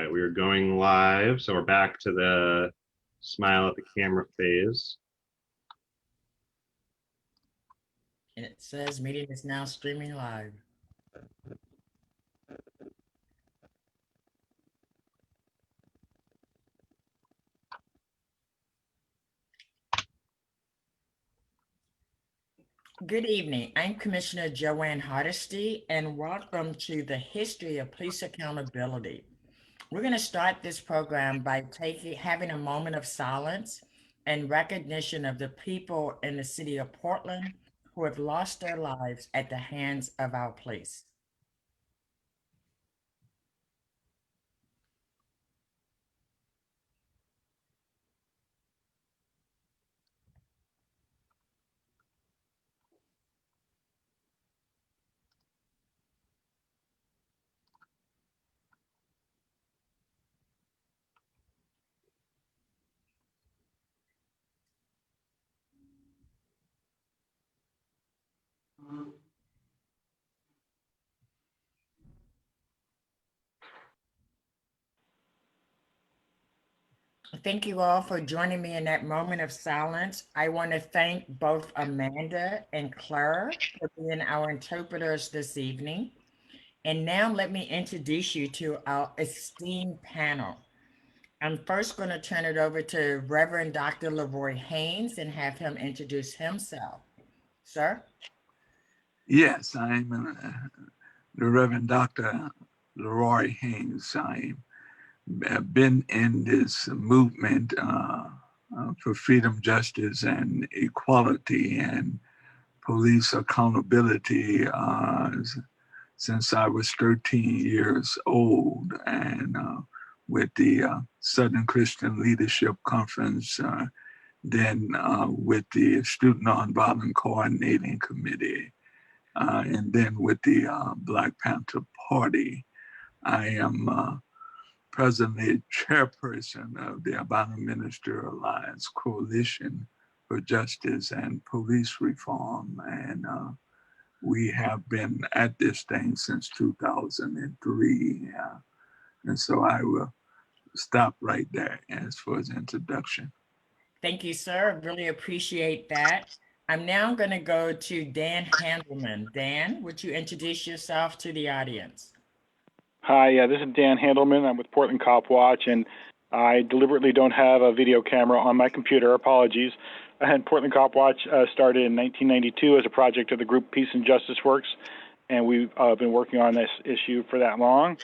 right, we are going live, so we're back to the smile at the camera phase. And it says meeting is now streaming live. Good evening. I'm Commissioner Joanne Hardesty, and welcome to the History of Police Accountability. We're going to start this program by having a moment of silence and recognition of the people in the city of Portland who have lost their lives at the hands of our police. Thank you all for joining me in that moment of silence. I want to thank both Amanda and Claire for being our interpreters this evening. And now let me introduce you to our esteemed panel. I'm first going to turn it over to Reverend Dr. LeRoy Haynes and have him introduce himself. Sir? Yes, I'm the Reverend Dr. LeRoy Haynes. I've been in this movement for freedom, justice, and equality and police accountability since I was 13 years old, and with the Southern Christian Leadership Conference, then with the Student Nonviolent Coordinating Committee, and then with the Black Panther Party. I am presently chairperson of the Albino Minister Alliance Coalition for Justice and Police Reform. And we have been at this thing since 2003. And so I will stop right there as for his introduction. Thank you, sir. Really appreciate that. I'm now going to go to Dan Handelman. Dan, would you introduce yourself to the audience? Hi, this is Dan Handelman. I'm with Portland Copwatch, and I deliberately don't have a video camera on my computer. Apologies. And Portland Copwatch started in 1992 as a project of the group Peace and Justice Works, and we've been working on this issue for that long.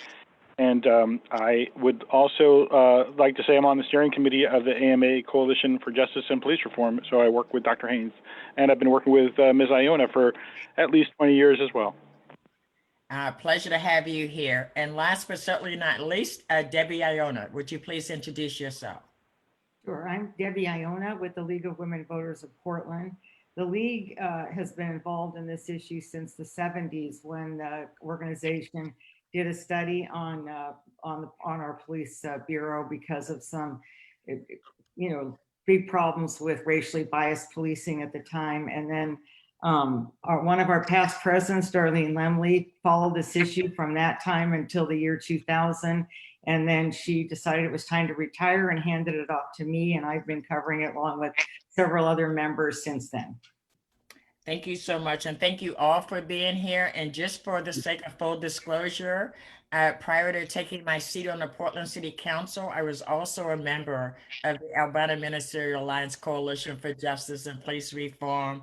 And I would also like to say I'm on the steering committee of the AMA Coalition for Justice and Police Reform, so I work with Dr. Haynes. And I've been working with Ms. Aiona for at least 20 years as well. Pleasure to have you here. And last but certainly not least, Debbie Aiona, would you please introduce yourself? Sure, I'm Debbie Aiona with the League of Women Voters of Portland. The League has been involved in this issue since the 70s when the organization did a study on our police bureau because of some, big problems with racially biased policing at the time. And then one of our past presidents, Darlene Lemley, followed this issue from that time until the year 2000. And then she decided it was time to retire and handed it off to me. And I've been covering it along with several other members since then. Thank you so much. And thank you all for being here. And just for the sake of full disclosure, prior to taking my seat on the Portland City Council, I was also a member of the Albino Ministerial Alliance Coalition for Justice and Police Reform.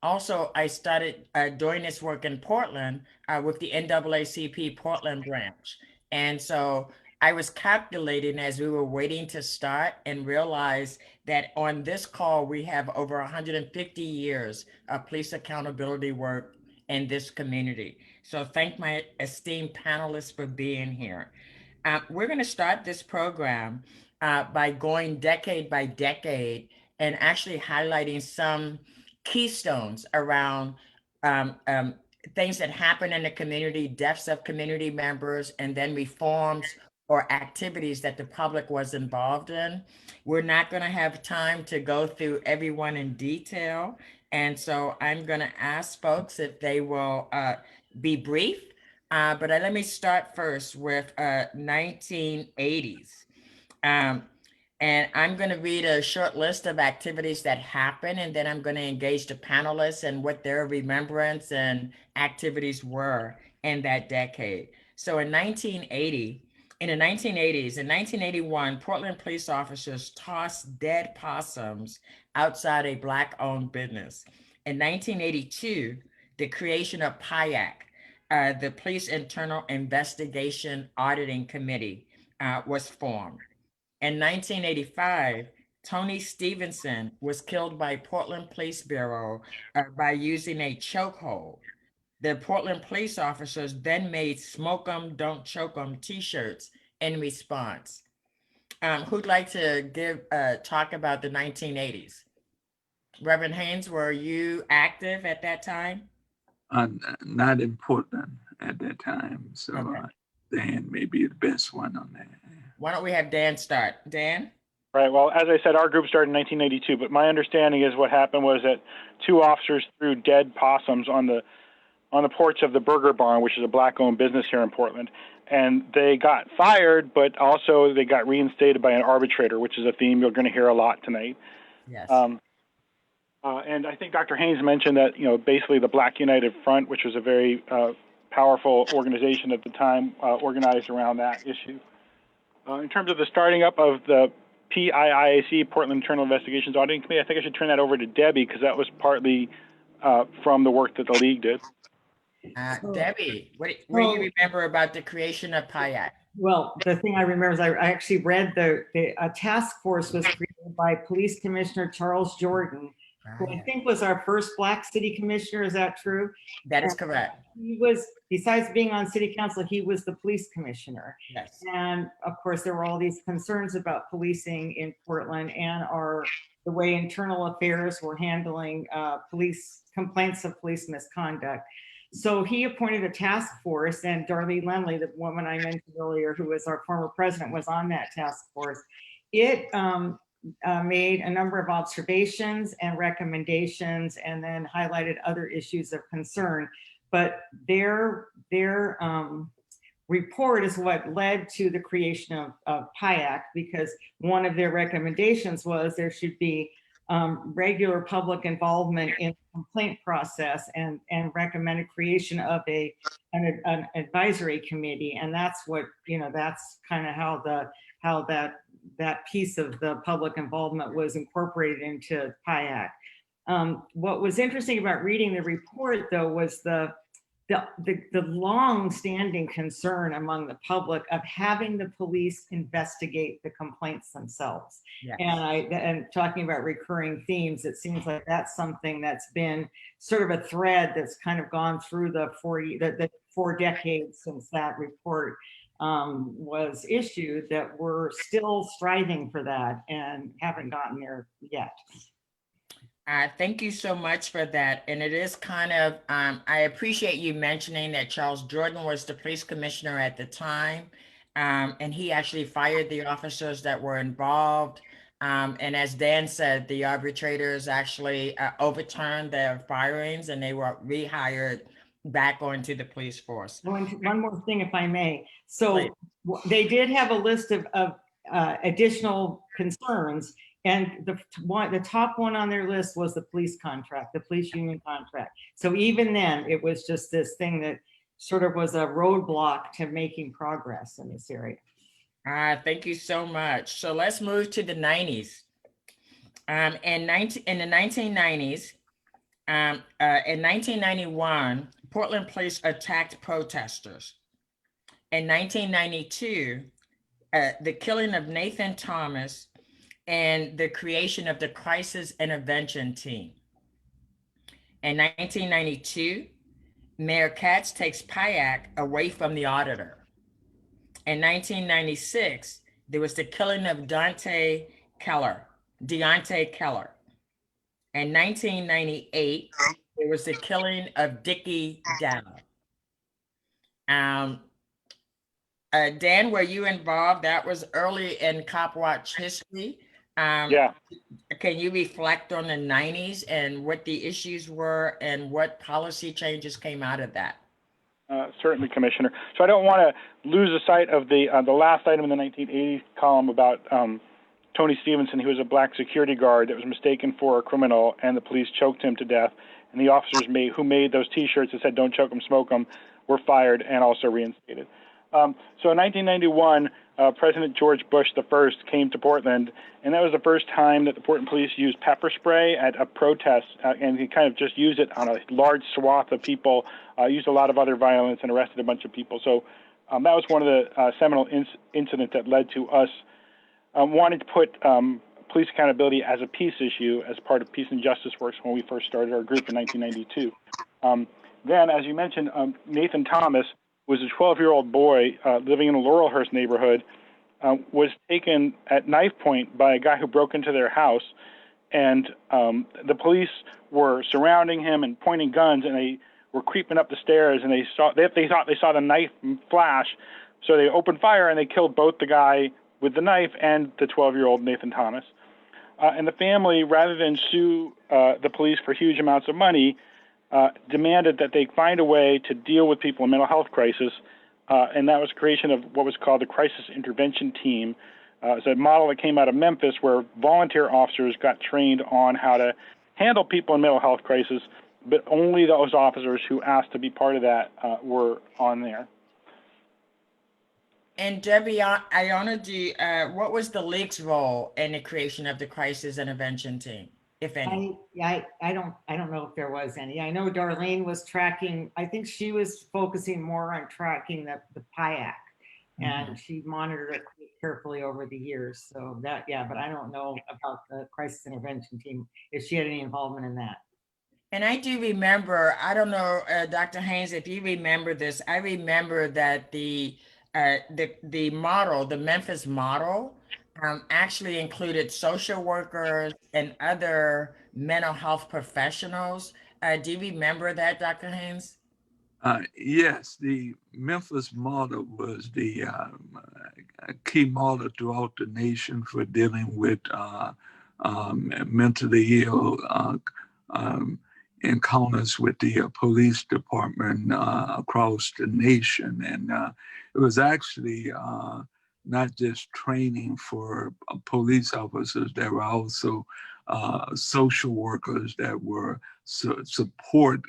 Also, I started doing this work in Portland with the NAACP Portland branch. And so I was calculating as we were waiting to start and realized that on this call, we have over 150 years of police accountability work in this community. So thank my esteemed panelists for being here. We're going to start this program by going decade by decade and actually highlighting some keystones around things that happen in the community, deaths of community members, and then reforms or activities that the public was involved in. We're not going to have time to go through everyone in detail. And so I'm going to ask folks if they will be brief But let me start first with 1980s. And I'm going to read a short list of activities that happened, and then I'm going to engage the panelists and what their remembrance and activities were in that decade. So in 1980, in the 1980s, in 1981, Portland police officers tossed dead possums outside a Black-owned business. In 1982, the creation of PIAC, the Police Internal Investigation Auditing Committee, was formed. In 1985, Tony Stevenson was killed by Portland Police Bureau by using a chokehold. The Portland police officers then made "Smoke 'em, Don't Choke 'em" t-shirts in response. Who'd like to talk about the 1980s? Reverend Haynes, were you active at that time? Not in Portland at that time, so Okay. Dan may be the best one on that. Why don't we have Dan start? Dan? Right. Well, as I said, our group started in 1982, but my understanding is what happened was that two officers threw dead possums on the porch of the Burger Barn, which is a Black-owned business here in Portland, and they got fired, but also they got reinstated by an arbitrator, which is a theme you're going to hear a lot tonight. Yes. And I think Dr. Haynes mentioned that, basically the Black United Front, which was a very powerful organization at the time, organized around that issue. In terms of the starting up of the PIIAC, Portland Internal Investigations Auditing Committee, I think I should turn that over to Debbie because that was partly from the work that the League did. Debbie, what do you remember about the creation of PIAC? Well, the thing I remember is I actually read a task force was created by Police Commissioner Charles Jordan, who I think was our first Black city commissioner. Is that true? That is correct. He was, besides being on city council, he was the police commissioner. Yes. And of course, there were all these concerns about policing in Portland and the way internal affairs were handling police complaints of police misconduct. So he appointed a task force, and Darlene Lendley, the woman I mentioned earlier, who was our former president, was on that task force. It made a number of observations and recommendations, and then highlighted other issues of concern. But their report is what led to the creation of PIAC, because one of their recommendations was there should be regular public involvement in the complaint process, and recommended creation of an advisory committee. And that's what, that's kind of how that piece of the public involvement was incorporated into PIAC. What was interesting about reading the report, though, was the long-standing concern among the public of having the police investigate the complaints themselves. Yes. And talking about recurring themes, it seems like that's something that's been sort of a thread that's kind of gone through the 4 decades since that report was issued, that we're still striving for that and haven't gotten there yet. Thank you so much for that. And it is kind of, I appreciate you mentioning that Charles Jordan was the police commissioner at the time. And he actually fired the officers that were involved. And as Dan said, the arbitrators actually overturned their firings, and they were rehired back onto the police force. One more thing, if I may. So they did have a list of additional concerns. And the top one on their list was the police contract, the police union contract. So even then, it was just this thing that sort of was a roadblock to making progress in this area. Thank you so much. So let's move to the 90s. In the 1990s, in 1991, Portland police attacked protesters. In 1992, the killing of Nathan Thomas and the creation of the Crisis Intervention Team. In 1992, Mayor Katz takes PIAC away from the auditor. In 1996, there was the killing of Deontay Keller. In 1998, there was the killing of Dickie Dow. Dan, were you involved? That was early in Copwatch history. Yeah. Can you reflect on the 90s and what the issues were and what policy changes came out of that? Certainly, Commissioner. So I don't want to lose the sight of the last item in the 1980 column about Tony Stevenson, who was a black security guard that was mistaken for a criminal, and the police choked him to death. And the officers who made those T-shirts that said "Don't choke him, smoke him" were fired and also reinstated. So in 1991, President George Bush I came to Portland, and that was the first time that the Portland police used pepper spray at a protest, and he kind of just used it on a large swath of people, used a lot of other violence, and arrested a bunch of people. So that was one of the seminal incidents that led to us wanting to put police accountability as a peace issue as part of Peace and Justice Works when we first started our group in 1992. Then, as you mentioned, Nathan Thomas was a 12-year-old boy living in a Laurelhurst neighborhood, was taken at knife point by a guy who broke into their house, and the police were surrounding him and pointing guns, and they were creeping up the stairs, and they thought they saw the knife flash, so they opened fire and they killed both the guy with the knife and the 12-year-old Nathan Thomas. And the family, rather than sue the police for huge amounts of money, demanded that they find a way to deal with people in mental health crisis, and that was creation of what was called the Crisis Intervention Team. It's a model that came out of Memphis where volunteer officers got trained on how to handle people in mental health crisis, but only those officers who asked to be part of that were on there. And Debbie, Aiona, what was the league's role in the creation of the Crisis Intervention Team, if any? I don't know if there was any. I know Darlene was tracking. I think she was focusing more on tracking the PIAC, and she monitored it carefully over the years. So that, yeah, but I don't know about the Crisis Intervention Team, if she had any involvement in that. And I do remember, I don't know, Dr. Haynes, if you remember this, I remember that the model, the Memphis model, actually included social workers and other mental health professionals. Do you remember that, Dr. Haynes? Yes, the Memphis model was the key model throughout the nation for dealing with mentally ill encounters with the police department across the nation. And it was actually not just training for police officers, there were also social workers that were support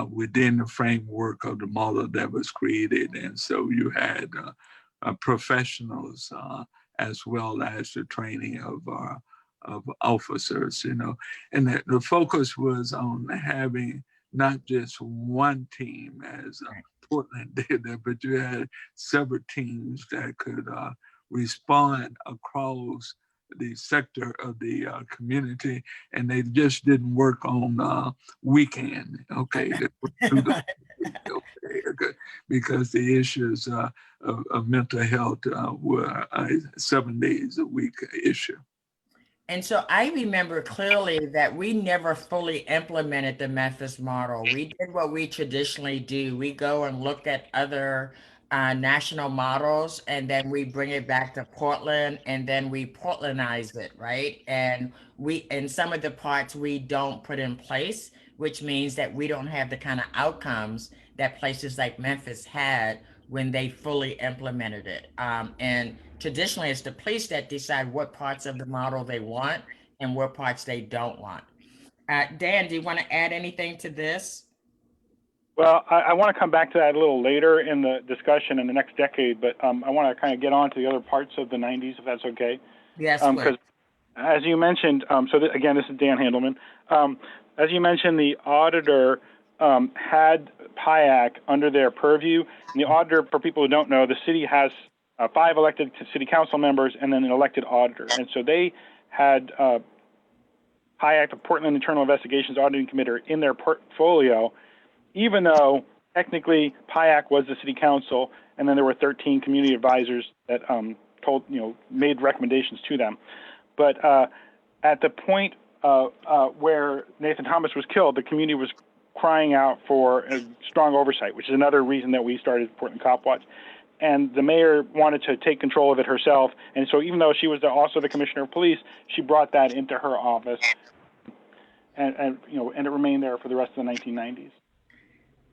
within the framework of the model that was created. And so you had professionals as well as the training of officers, you know. And the focus was on having not just one team as Portland did that, but you had several teams that could respond across the sector of the community, and they just didn't work on weekend, okay? Because the issues of mental health were 7 days a week issue. And so I remember clearly that we never fully implemented the Memphis model. We did what we traditionally do. We go and look at other national models, and then we bring it back to Portland, and then we Portlandize it, right? And some of the parts we don't put in place, which means that we don't have the kind of outcomes that places like Memphis had when they fully implemented it. And traditionally, it's the police that decide what parts of the model they want and what parts they don't want. Dan, do you want to add anything to this? Well, I want to come back to that a little later in the discussion in the next decade, but I want to kind of get on to the other parts of the 90s, if that's okay. Yes, because as you mentioned, again, this is Dan Handelman. As you mentioned, the auditor had PIAC under their purview. And the auditor, for people who don't know, the city has 5 elected city council members and then an elected auditor. And so they had PIAC, the Portland Internal Investigations Auditing Committee, in their portfolio, even though technically PIAC was the city council, and then there were 13 community advisors that made recommendations to them. But at the point where Nathan Thomas was killed, the community was crying out for a strong oversight, which is another reason that we started Portland Copwatch. And the mayor wanted to take control of it herself. And so even though she was also the commissioner of police, she brought that into her office, and it remained there for the rest of the 1990s.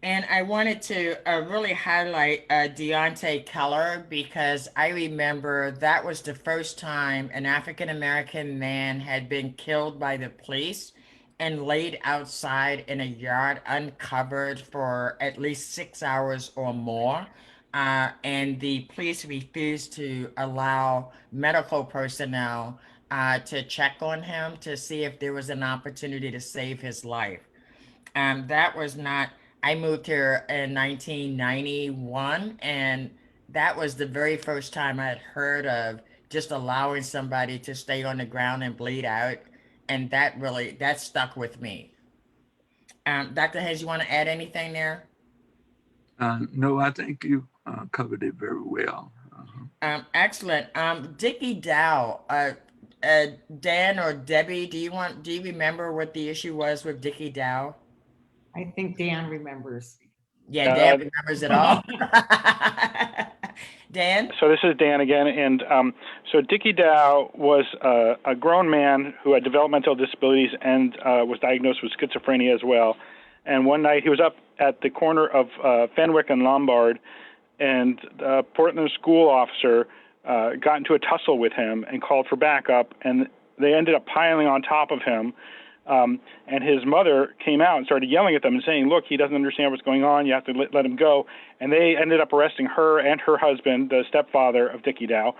And I wanted to really highlight Deontay Keller because I remember that was the first time an African American man had been killed by the police and laid outside in a yard uncovered for at least 6 hours or more. And the police refused to allow medical personnel to check on him to see if there was an opportunity to save his life. That was not, I moved here in 1991, and that was the very first time I had heard of just allowing somebody to stay on the ground and bleed out. And that really, that stuck with me. Dr. Hayes, you want to add anything there? No, I think you covered it very well. Excellent. Dickie Dow, Dan or Debbie, do you remember what the issue was with Dickie Dow? I think Dan remembers. Yeah, Dan remembers it all. Dan? So this is Dan again, and so Dickie Dow was a grown man who had developmental disabilities and was diagnosed with schizophrenia as well. And one night he was up at the corner of Fenwick and Lombard, and the Portland school officer got into a tussle with him and called for backup, and they ended up piling on top of him. And his mother came out and started yelling at them and saying, look, he doesn't understand what's going on. You have to let him go. And they ended up arresting her and her husband, the stepfather of Dickie Dow.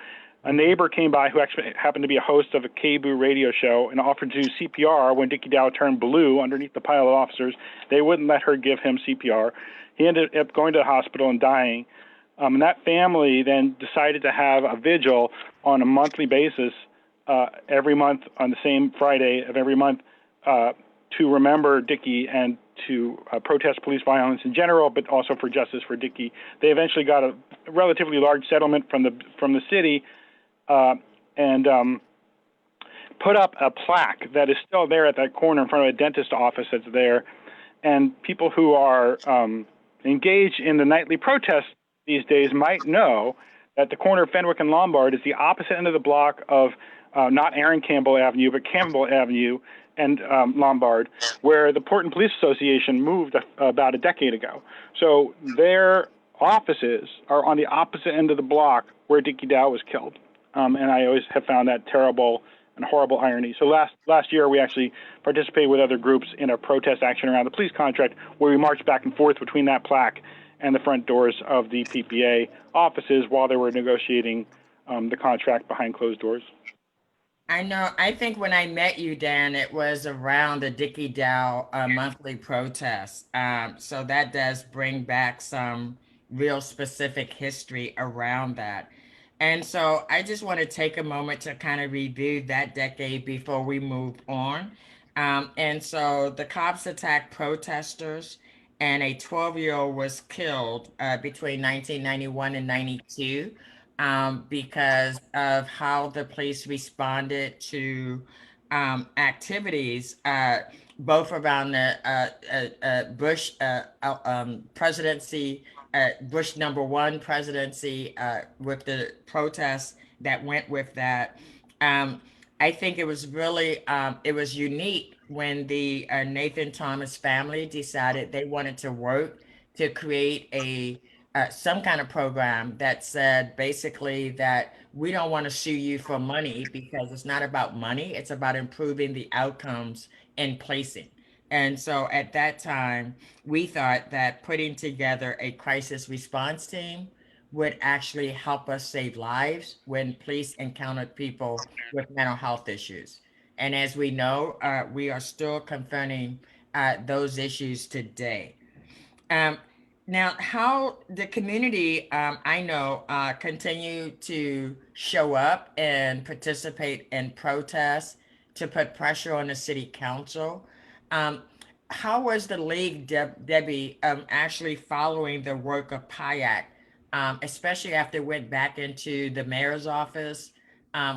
A neighbor came by who actually happened to be a host of a KBOO radio show and offered to do CPR when Dickie Dow turned blue underneath the pile of officers. They wouldn't let her give him CPR. He ended up going to the hospital and dying. And that family then decided to have a vigil on a monthly basis every month on the same Friday of every month to remember Dickie and to protest police violence in general, but also for justice for Dickie. They eventually got a relatively large settlement from the city and put up a plaque that is still there at that corner in front of a dentist office that's there. And people who are engaged in the nightly protests these days might know that the corner of Fenwick and Lombard is the opposite end of the block of not Aaron Campbell Avenue, but Campbell Avenue and Lombard, where the Portland Police Association moved about a decade ago. So their offices are on the opposite end of the block where Dickie Dow was killed. And I always have found that terrible and horrible irony. So last year, we actually participated with other groups in a protest action around the police contract where we marched back and forth between that plaque and the front doors of the PPA offices while they were negotiating the contract behind closed doors. I know. I think when I met you, Dan, it was around the Dickie Dow monthly protest. So that does bring back some real specific history around that. And so I just want to take a moment to kind of review that decade before we move on. And so the cops attacked protesters, and a 12-year-old was killed between 1991 and 92 because of how the police responded to activities, both around the Bush presidency, Bush #1 presidency, with the protests that went with that. I think it was really it was unique when the Nathan Thomas family decided they wanted to work to create a some kind of program that said basically that we don't want to sue you for money because it's not about money, it's about improving the outcomes in policing. And so at that time, we thought that putting together a crisis response team would actually help us save lives when police encountered people with mental health issues. And as we know, we are still confronting those issues today. Um, Now, how the community, I know, continue to show up and participate in protests to put pressure on the city council. Um, how was the league, Debbie, actually following the work of PIAC, especially after it went back into the mayor's office,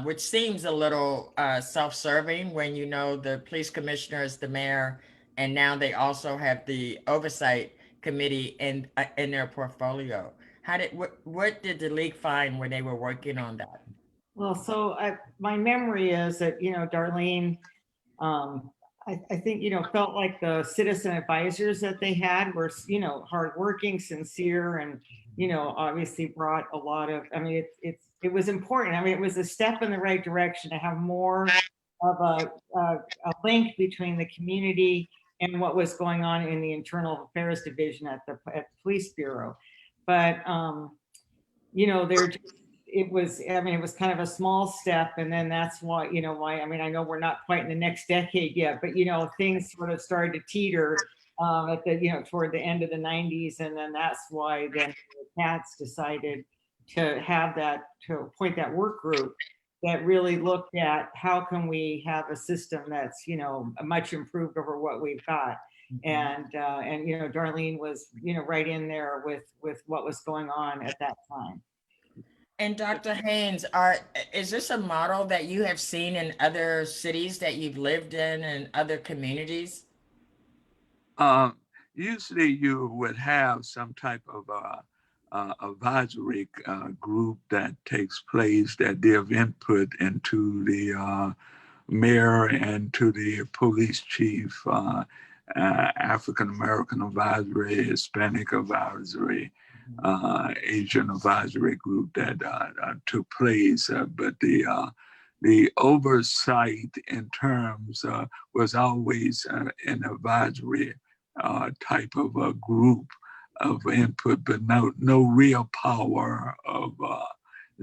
which seems a little self-serving when you know the police commissioner is the mayor, and now they also have the oversight committee in their portfolio. What did the league find when they were working on that? Well, so my memory is that, Darlene I think, felt like the citizen advisors that they had were, hardworking, sincere, and, obviously brought a lot of, I mean, it was important. I mean, it was a step in the right direction to have more of a link between the community and what was going on in the internal affairs division at the police bureau. But, it was, I mean, it was kind of a small step. And then that's why, I mean, I know we're not quite in the next decade yet, but, things sort of started to teeter at the, toward the end of the 90s. And then that's why then Cats decided to appoint that work group that really looked at how can we have a system that's, much improved over what we've got. And Darlene was, right in there with what was going on at that time. And Dr. Haynes, is this a model that you have seen in other cities that you've lived in and other communities? Usually you would have some type of advisory group that takes place that give input into the mayor and to the police chief, African American advisory, Hispanic advisory, Asian advisory group that took place. But the oversight in terms was always an advisory type of a group of input, but no real power of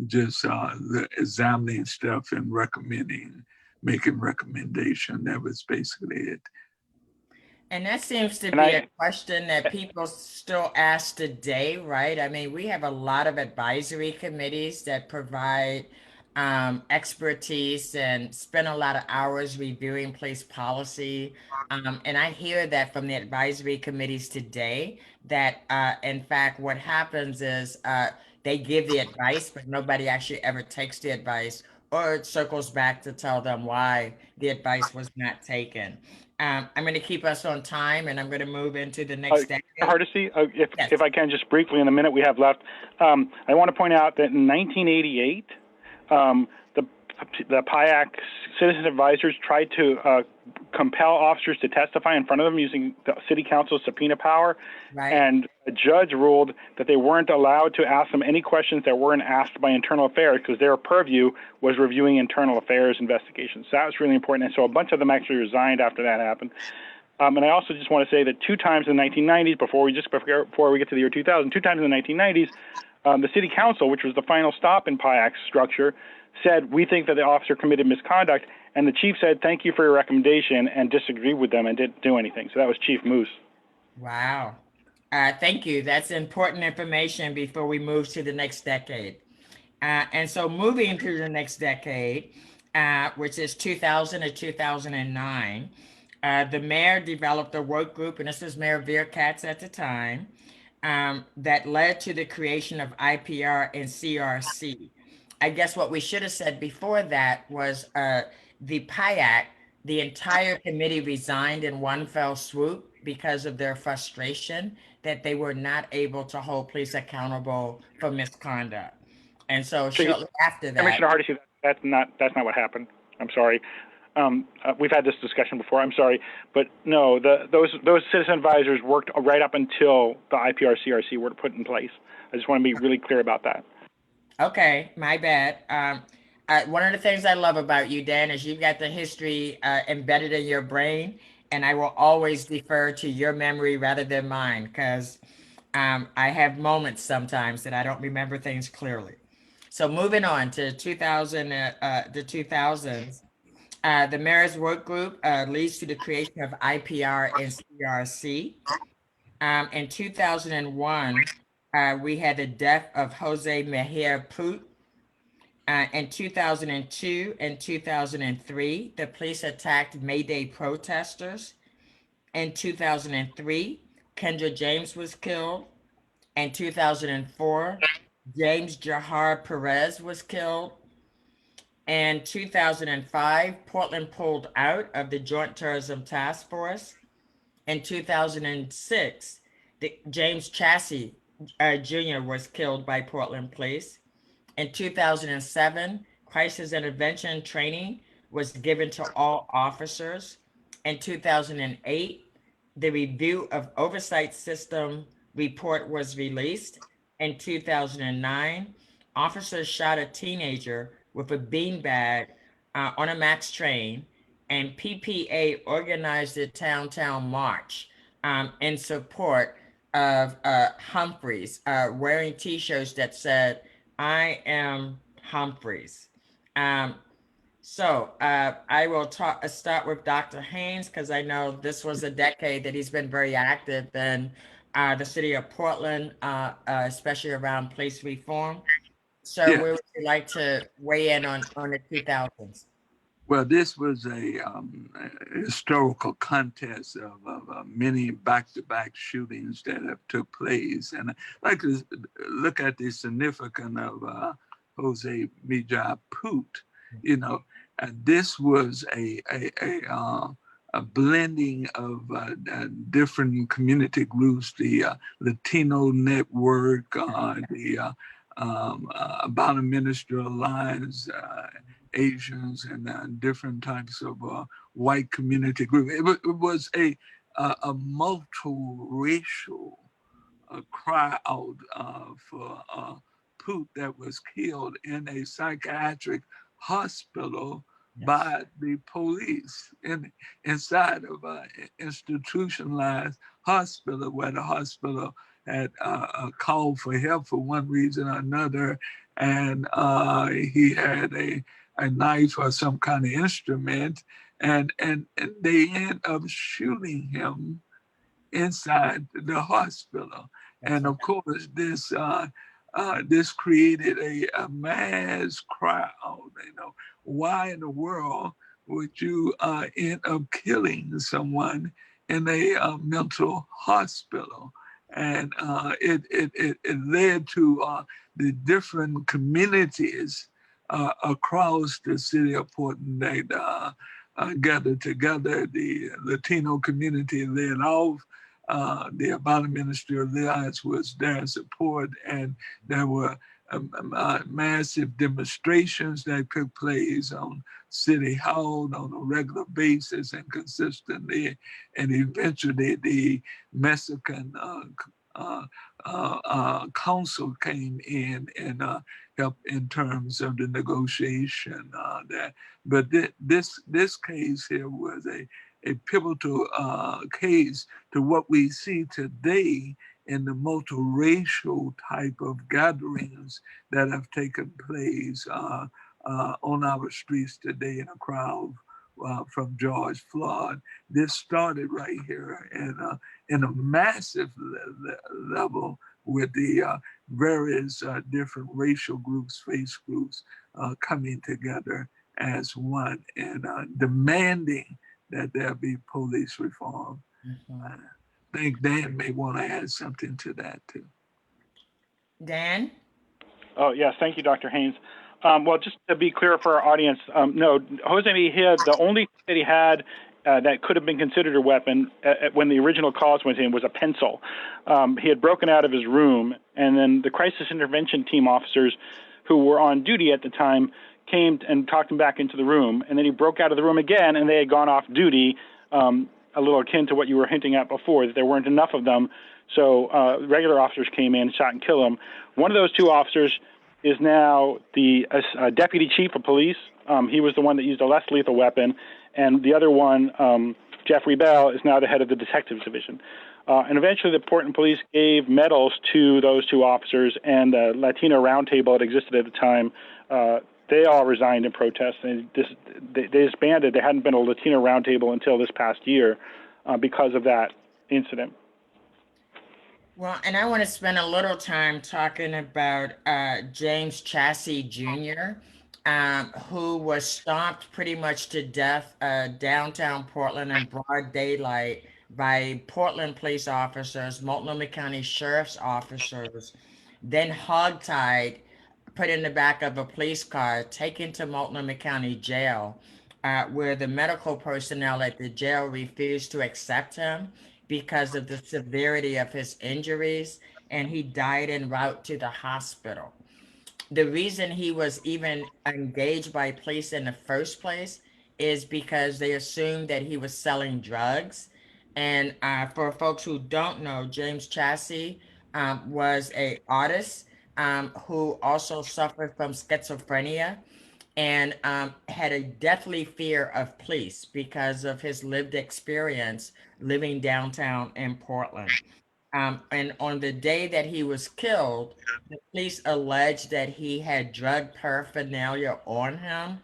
just examining stuff and making recommendation. That was basically it. And that seems to be a question that people still ask today, right? I mean, we have a lot of advisory committees that provide expertise and spend a lot of hours reviewing police policy. And I hear that from the advisory committees today that, in fact, what happens is they give the advice, but nobody actually ever takes the advice, or it circles back to tell them why the advice was not taken. I'm going to keep us on time, and I'm going to move into the next decade. Hardesty, Yes. if I can just briefly in the minute we have left, I want to point out that in 1988, the PIAC citizen advisors tried to compel officers to testify in front of them using the city council's subpoena power. Right. And a judge ruled that they weren't allowed to ask them any questions that weren't asked by internal affairs because their purview was reviewing internal affairs investigations. So that was really important. And so a bunch of them actually resigned after that happened. And I also just want to say that 2 times in the 1990s, before we get to the year 2000, 2 times in the 1990s, the city council, which was the final stop in PIAC's structure, said, we think that the officer committed misconduct, and the chief said, thank you for your recommendation, and disagreed with them and didn't do anything. So that was Chief Moose. Wow. Thank you. That's important information before we move to the next decade. And so moving to the next decade, which is 2000 to 2009, the mayor developed a work group, and this was Mayor Katz at the time, that led to the creation of IPR and CRC. I guess what we should have said before that was the PIAC, the entire committee resigned in one fell swoop because of their frustration that they were not able to hold police accountable for misconduct. And so shortly after that— Commissioner Hardesty, that's not what happened. I'm sorry. We've had this discussion before. I'm sorry, but no, those citizen advisors worked right up until the IPR CRC were put in place. I just want to be really clear about that. Okay, my bad. One of the things I love about you, Dan, is you've got the history embedded in your brain, and I will always defer to your memory rather than mine, because I have moments sometimes that I don't remember things clearly. So moving on to the 2000s, the mayor's work group leads to the creation of IPR and CRC. In 2001, we had the death of Jose Mejia Put. In 2002 and 2003, the police attacked May Day protesters. In 2003, Kendra James was killed. In 2004, James Jahar Perez was killed. In 2005, Portland pulled out of the Joint Terrorism Task Force. In 2006, James Chassie Jr. was killed by Portland police. In 2007, crisis intervention training was given to all officers. In 2008, the review of oversight system report was released. In 2009, officers shot a teenager with a beanbag on a MAX train, and PPA organized a town march in support of Humphreys, wearing T-shirts that said, "I am Humphreys." Um, I will start with Dr. Haynes because I know this was a decade that he's been very active in the city of Portland, especially around police reform. So Yeah. where would you like to weigh in on the 2000s? Well, this was a historical contest of many back-to-back shootings that have took place, and I like to look at the significance of Jose Mejia Put. You know, and this was a blending of different community groups, the Latino Network, the About a Minister Alliance, Asians, and different types of white community groups. It was a multiracial cry out for Poot that was killed in a psychiatric hospital by the police inside of an institutionalized hospital where the hospital had called for help for one reason or another, and he had a knife or some kind of instrument, and they end up shooting him inside the hospital. And of course, this created a mass crowd. You know, why in the world would you end up killing someone in a mental hospital? And it led to the different communities across the city of Portland that gathered together. The Latino community led off. The About a Minister Alliance was there in support, and there were massive demonstrations that took place on City Hall on a regular basis and consistently, and eventually the Mexican council came in and helped in terms of the negotiation there. But this case here was a pivotal case to what we see today in the multiracial type of gatherings that have taken place on our streets today in a crowd from George Floyd. This started right here in a massive level with the various different racial groups, faith groups coming together as one and demanding that there be police reform. I think Dan may want to add something to that too. Dan? Oh, yes. Thank you, Dr. Haynes. Well, just to be clear for our audience, no, Jose Mejia, the only thing that he had that could have been considered a weapon when the original calls went in was a pencil. He had broken out of his room, and then the crisis intervention team officers who were on duty at the time came and talked him back into the room, and then he broke out of the room again, and they had gone off duty, a little akin to what you were hinting at before, that there weren't enough of them, so regular officers came in, shot and killed him. One of those two officers is now the deputy chief of police. He was the one that used a less lethal weapon, and the other one, Jeffrey Bell, is now the head of the detectives division. And eventually the Portland police gave medals to those two officers, and the Latino roundtable that existed at the time, they all resigned in protest, and they disbanded. There hadn't been a Latino roundtable until this past year because of that incident. Well, and I want to spend a little time talking about James Chassie Jr., who was stomped pretty much to death downtown Portland in broad daylight by Portland police officers, Multnomah County Sheriff's officers, then hogtied, put in the back of a police car, taken to Multnomah County Jail, where the medical personnel at the jail refused to accept him because of the severity of his injuries, and he died en route to the hospital. The reason he was even engaged by police in the first place is because they assumed that he was selling drugs. And for folks who don't know, James Chassie was a artist who also suffered from schizophrenia and had a deathly fear of police because of his lived experience living downtown in Portland. And on the day that he was killed, the police alleged that he had drug paraphernalia on him.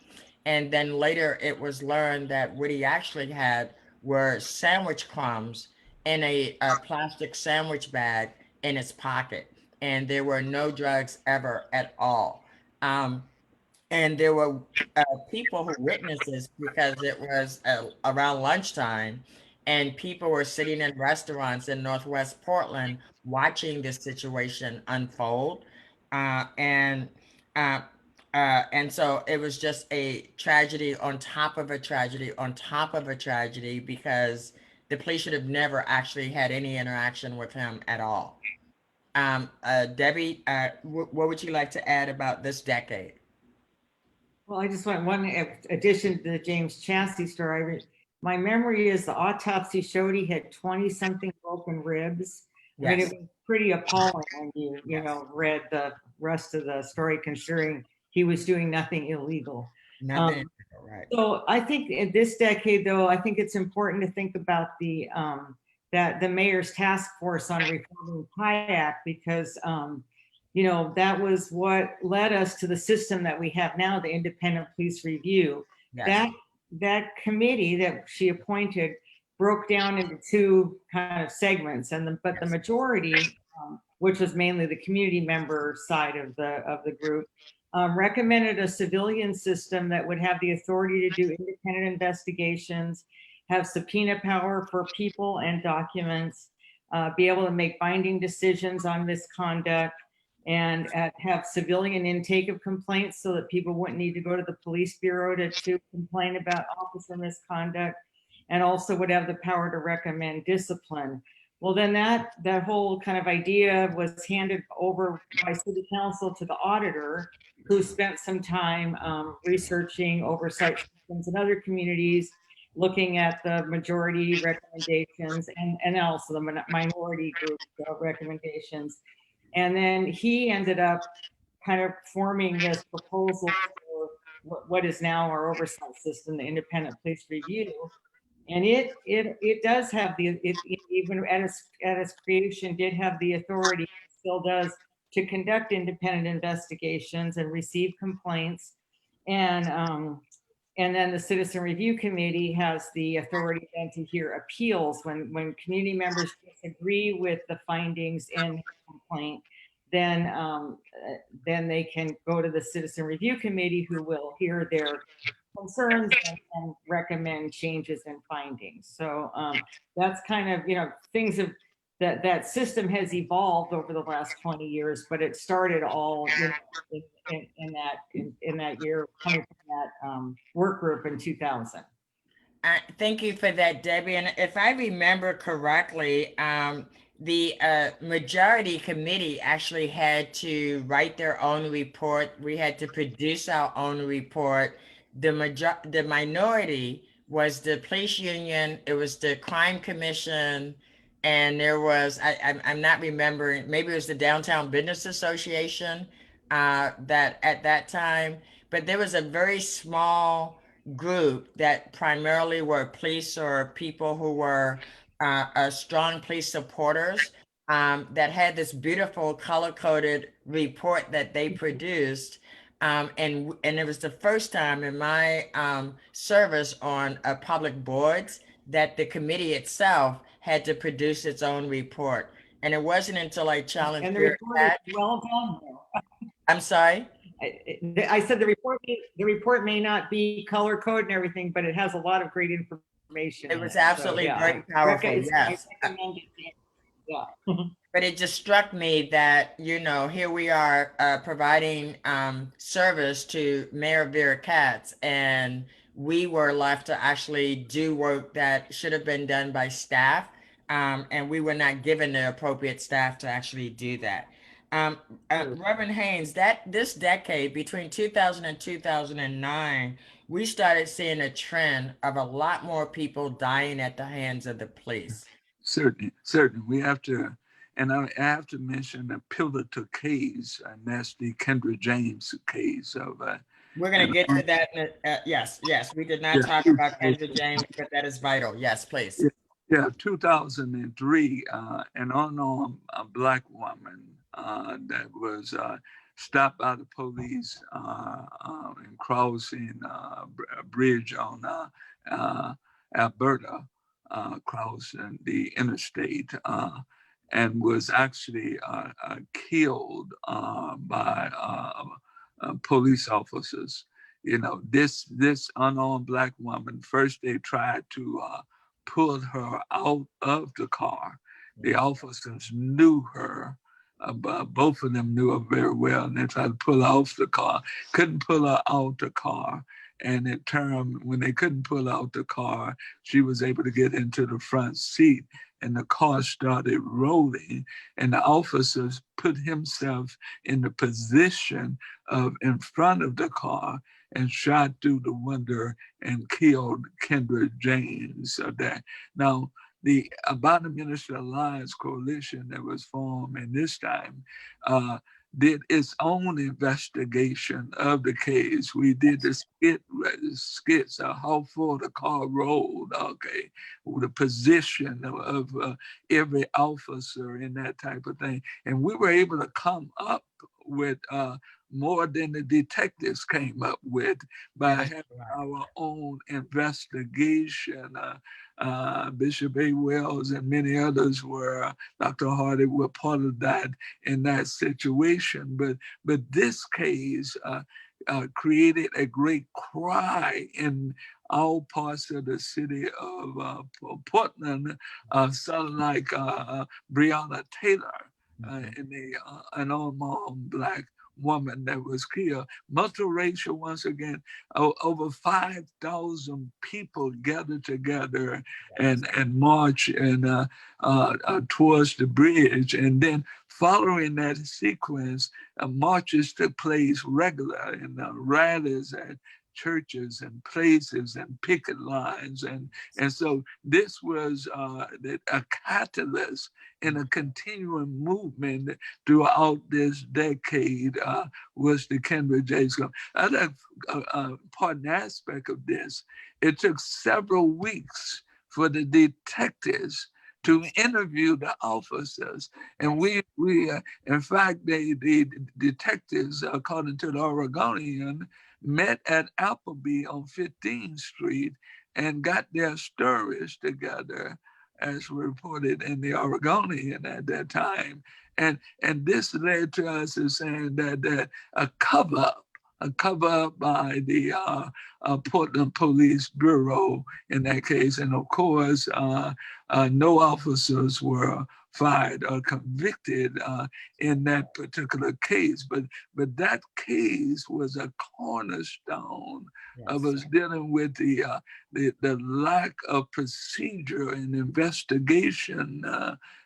And then later it was learned that what he actually had were sandwich crumbs in a plastic sandwich bag in his pocket. And there were no drugs ever at all. And there were people who witnessed this because it was around lunchtime, and people were sitting in restaurants in Northwest Portland watching this situation unfold. Uh, and uh, and so it was just a tragedy on top of a tragedy on top of a tragedy because the police should have never actually had any interaction with him at all. Debbie, what would you like to add about this decade? Well, I just want one addition to the James Chassie story. My memory is the autopsy showed he had 20 something broken ribs. I mean, Yes. it was pretty appalling when you know, read the rest of the story, considering he was doing nothing illegal. Nothing, right. So I think in this decade, though, I think it's important to think about the that the mayor's task force on reforming kayak, because you know, that was what led us to the system that we have now, the independent police review. Yes. That committee that she appointed broke down into two kind of segments, and but the majority, which was mainly the community member side of the group, recommended a civilian system that would have the authority to do independent investigations, have subpoena power for people and documents, be able to make binding decisions on misconduct, and have civilian intake of complaints so that people wouldn't need to go to the police bureau to complain about officer misconduct, and also would have the power to recommend discipline. Well, then that whole kind of idea was handed over by city council to the auditor, who spent some time researching oversight systems in other communities, looking at the majority recommendations and also the minority group recommendations. And then he ended up kind of forming this proposal for what is now our oversight system, the independent police review. And it does have it even at its creation did have the authority, still does, to conduct independent investigations and receive complaints. And then the Citizen Review Committee has the authority then to hear appeals when community members disagree with the findings in the complaint. Then they can go to the Citizen Review Committee, who will hear their concerns and recommend changes in findings. So that's kind of, you know, things of that system has evolved over the last 20 years, but it started all, you know, in that year, coming from that work group in 2000. Thank you for that, Debbie. And if I remember correctly, the majority committee actually had to write their own report. We had to produce our own report. The minority was the police union. It was the crime commission, and there was I'm not remembering. Maybe it was the Downtown Business Association that at that time. But there was a very small group that primarily were police or people who were strong police supporters that had this beautiful color-coded report that they produced. And it was the first time in my service on public boards that the committee itself had to produce its own report. And it wasn't until I challenged And the Vera report Cat. is well done, though. I'm sorry? I said the report may not be color coded and everything, but it has a lot of great information. It in was So, absolutely yeah, very powerful, I yes. recommend it. Yeah. But it just struck me that, you know, here we are providing service to Mayor Vera Katz, and we were left to actually do work that should have been done by staff, and we were not given the appropriate staff to actually do that. Um, Reverend Haynes, this decade between 2000 and 2009, we started seeing a trend of a lot more people dying at the hands of the police. Certainly, certainly. We have to, and I have to mention the pivotal case, and that's the Kendra James case of. We're going to get to that. Yes, yes. We did not talk about Kendra James, but that is vital. Yes, please. Yeah, 2003, an unarmed black woman that was stopped by the police in crossing a bridge on Alberta, crossing the interstate, and was actually killed by police officers. You know, this unarmed black woman, first they tried to pulled her out of the car. The officers knew her. Both of them knew her very well, and they tried to pull her off the car. Couldn't pull her out the car. And in turn, when they couldn't pull out the car, she was able to get into the front seat, and the car started rolling. And the officers put himself in the position of in front of the car and shot through the window and killed Kendra James. Now, the About Minister Alliance Coalition that was formed in this time did its own investigation of the case. We did the skits of how far the car rolled, okay, the position of every officer and that type of thing. And we were able to come up with more than the detectives came up with by having our own investigation. Bishop A. Wells and many others were, Dr. Hardy were part of that in that situation. But this case created a great cry in all parts of the city of Portland, something like Breonna Taylor, an unarmed black woman that was killed. Multiracial, once again, over 5,000 people gathered together and march and towards the bridge. And then following that sequence, marches took place regular in rallies at churches and places and picket lines. And so this was a catalyst in a continuing movement throughout this decade was the Kendra James. Another important aspect of this, it took several weeks for the detectives to interview the officers. And we in fact, the detectives, according to the Oregonian, met at Appleby on 15th Street and got their stories together, as reported in the Oregonian at that time. And this led to us as saying that a cover-up by the Portland Police Bureau in that case. And of course, no officers were fired or convicted in that particular case. But that case was a cornerstone of us dealing with the lack of procedure and investigation,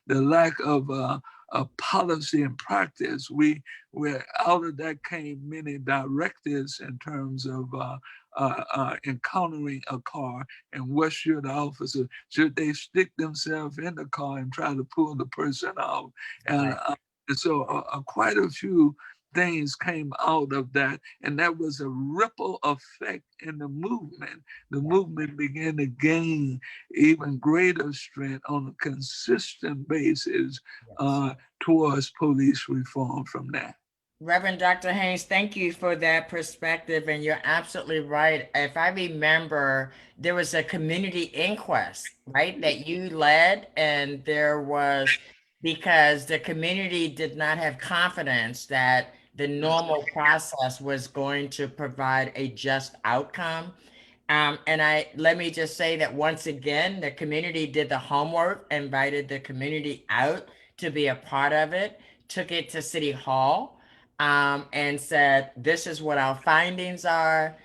the lack of policy and practice. Where out of that came many directives in terms of encountering a car and what should the officer, should they stick themselves in the car and try to pull the person out? And so quite a few things came out of that, and that was a ripple effect in the movement. The movement began to gain even greater strength on a consistent basis towards police reform from that. Reverend Dr. Haynes, thank you for that perspective. And you're absolutely right. If I remember, there was a community inquest, right, that you led, and there was, because the community did not have confidence that the normal process was going to provide a just outcome. And let me just say that once again, the community did the homework, invited the community out to be a part of it, took it to City Hall, and said, this is what our findings are.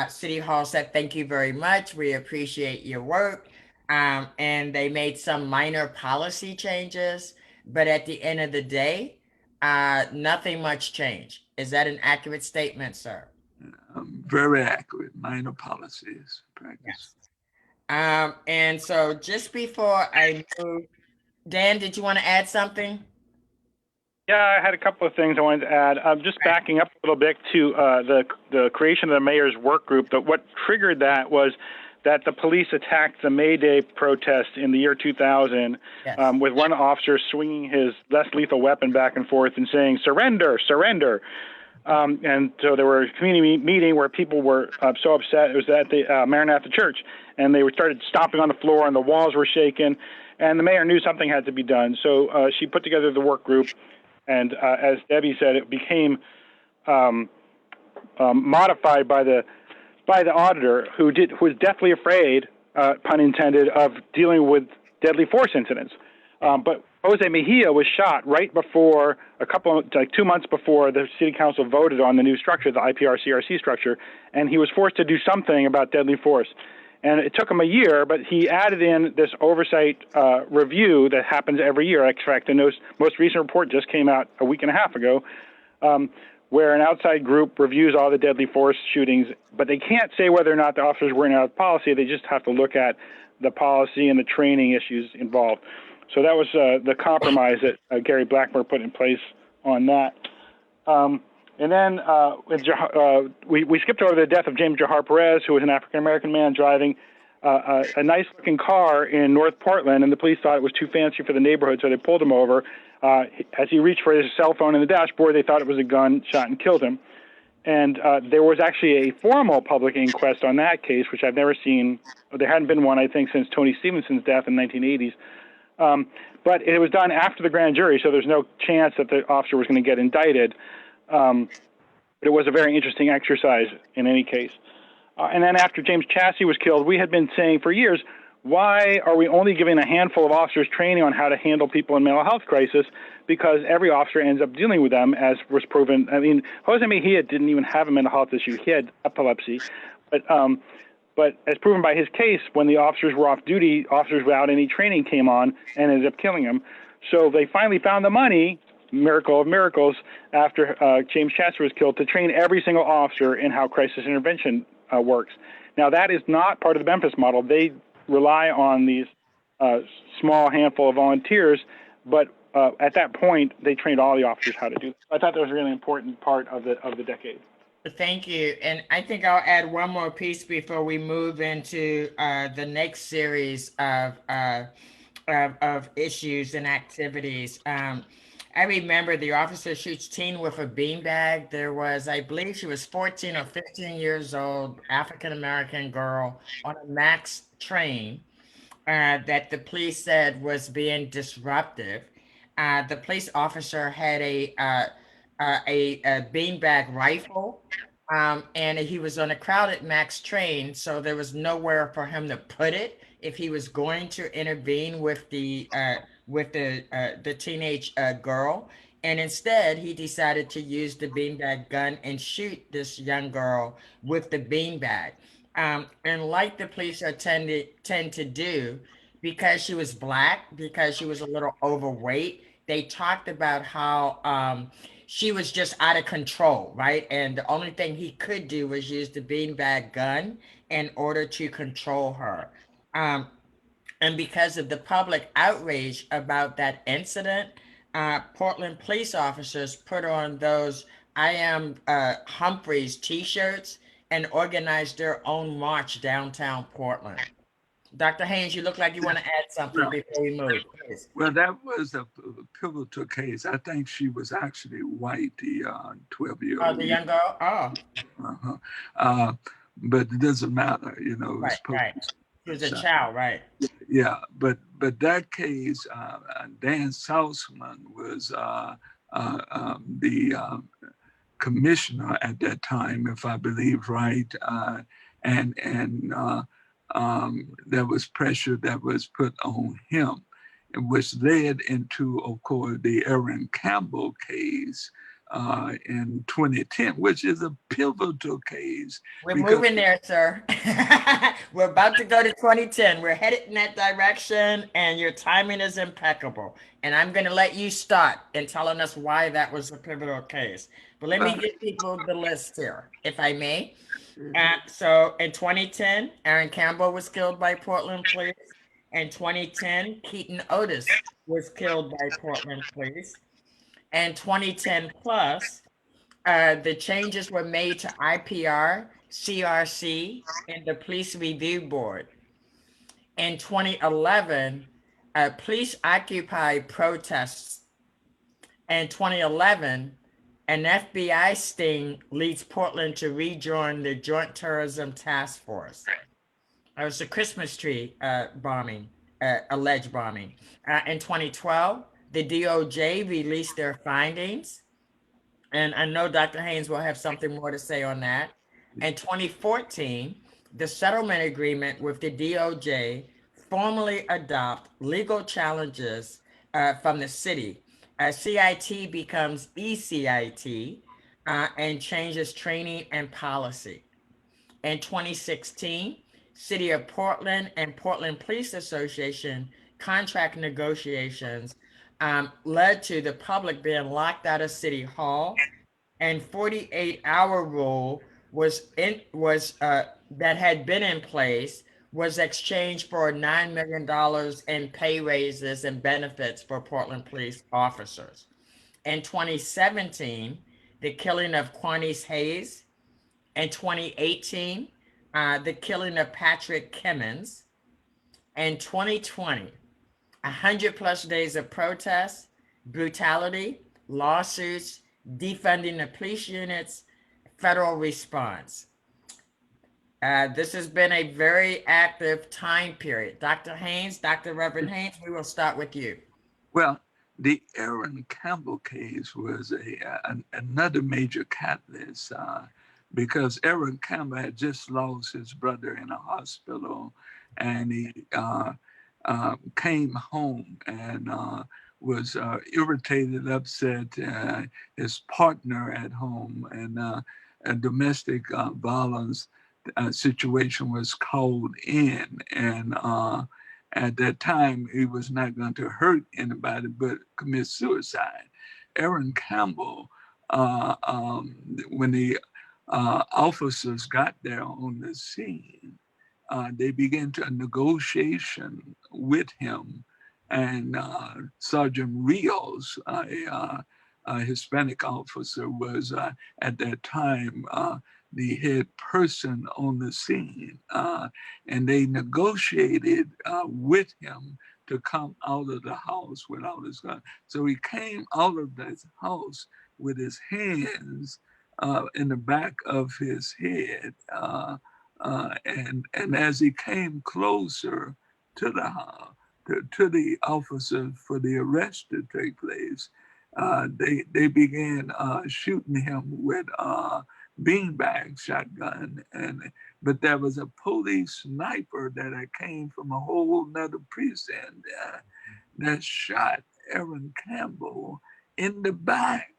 City Hall said, thank you very much. We appreciate your work. And they made some minor policy changes. But at the end of the day, nothing much changed. Is that an accurate statement, sir? Very accurate. Minor policies practice. Yes. And so just before I move, Dan, did you want to add something? Yeah, I had a couple of things I wanted to add. Just backing up a little bit to the creation of the mayor's work group. What triggered that was that the police attacked the May Day protest in the year 2000 Yes. with one officer swinging his less lethal weapon back and forth and saying, "Surrender, surrender." And so there were a community meeting where people were so upset. It was at the Maranatha Church, and they started stomping on the floor, and the walls were shaking. And the mayor knew something had to be done, so she put together the work group. And as Debbie said, it became modified by the auditor, who was deathly afraid, pun intended, of dealing with deadly force incidents. But Jose Mejia was shot right before, 2 months before the city council voted on the new structure, the IPR-CRC structure, and he was forced to do something about deadly force. And it took him a year, but he added in this oversight review that happens every year. In fact, the most recent report just came out a week and a half ago, where an outside group reviews all the deadly force shootings, but they can't say whether or not the officers were in out of policy. They just have to look at the policy and the training issues involved. So that was the compromise that Gary Blackmore put in place on that. And then we skipped over the death of James Jahar Perez, who was an African-American man driving a nice-looking car in North Portland, and the police thought it was too fancy for the neighborhood, so they pulled him over. As he reached for his cell phone in the dashboard, they thought it was a gun, shot and killed him. And there was actually a formal public inquest on that case, which I've never seen. There hadn't been one, I think, since Tony Stevenson's death in the 1980s. But it was done after the grand jury, so there's no chance that the officer was going to get indicted. But it was a very interesting exercise in any case. And then after James Chassie was killed, we had been saying for years, why are we only giving a handful of officers training on how to handle people in mental health crisis? Because every officer ends up dealing with them, as was proven. I mean, Jose Mejia didn't even have a mental health issue. He had epilepsy. But as proven by his case, when the officers were off duty, officers without any training came on and ended up killing him. So they finally found the money, miracle of miracles, after James Chassie was killed, to train every single officer in how crisis intervention works. Now, that is not part of the Memphis model. They rely on these small handful of volunteers, but at that point, they trained all the officers how to do that. I thought that was a really important part of the decade. Thank you. And I think I'll add one more piece before we move into the next series of issues and activities. I remember the officer shoots teen with a beanbag. There was, I believe she was 14 or 15 years old, African-American girl on a MAX train that the police said was being disruptive. The police officer had a beanbag rifle, and he was on a crowded MAX train, so there was nowhere for him to put it if he was going to intervene with the teenage girl. And instead, he decided to use the beanbag gun and shoot this young girl with the beanbag. And like the police tend to do, because she was Black, because she was a little overweight, they talked about how she was just out of control, right? And the only thing he could do was use the beanbag gun in order to control her. And because of the public outrage about that incident, Portland police officers put on those I Am Humphreys t-shirts and organized their own march downtown Portland. Dr. Haynes, you look like you want to add something before we move. Please. Well, that was a pivotal case. I think she was actually white, the 12-year-old. Oh, the young girl? Oh. But it doesn't matter, you know. Right. She was a child, right? Yeah, but that case, Dan Salzman was the commissioner at that time, if I believe right, and there was pressure that was put on him, which led into, of course, the Aaron Campbell case, in 2010, which is a pivotal case. We're because- moving there, sir. We're about to go to 2010. We're headed in that direction, and your timing is impeccable. And I'm going to let you start in telling us why that was a pivotal case. But let me give people the list here, if I may. So in 2010, Aaron Campbell was killed by Portland police. In 2010, Keaton Otis was killed by Portland police. And 2010 plus, the changes were made to IPR, CRC, and the Police Review Board. In 2011, police occupied protests. In 2011, an FBI sting leads Portland to rejoin the Joint Terrorism Task Force. It was the Christmas tree bombing, alleged bombing. In 2012, the DOJ released their findings. And I know Dr. Haynes will have something more to say on that. In 2014, the settlement agreement with the DOJ formally adopt legal challenges from the city. CIT becomes ECIT and changes training and policy. In 2016, City of Portland and Portland Police Association contract negotiations led to the public being locked out of City Hall, and 48-hour rule that had been in place was exchanged for $9 million in pay raises and benefits for Portland police officers. In 2017, the killing of Quanice Hayes. In 2018, the killing of Patrick Kimmons. In 2020, 100 plus days of protests, brutality, lawsuits, defunding the police units, federal response. This has been a very active time period. Dr. Haynes, Dr. Reverend Haynes, we will start with you. Well, the Aaron Campbell case was another major catalyst because Aaron Campbell had just lost his brother in a hospital, and he came home and was irritated, upset. His partner at home, and a domestic violence situation was called in, and at that time he was not going to hurt anybody but commit suicide. Aaron Campbell, when the officers got there on the scene, they began a negotiation with him, and Sergeant Rios, a Hispanic officer, was at that time the head person on the scene, and they negotiated with him to come out of the house without his gun. So he came out of this house with his hands in the back of his head, and as he came closer to the house, to the officers for the arrest to take place, they began shooting him with beanbag shotgun, but there was a police sniper that came from a whole nother precinct that shot Aaron Campbell in the back,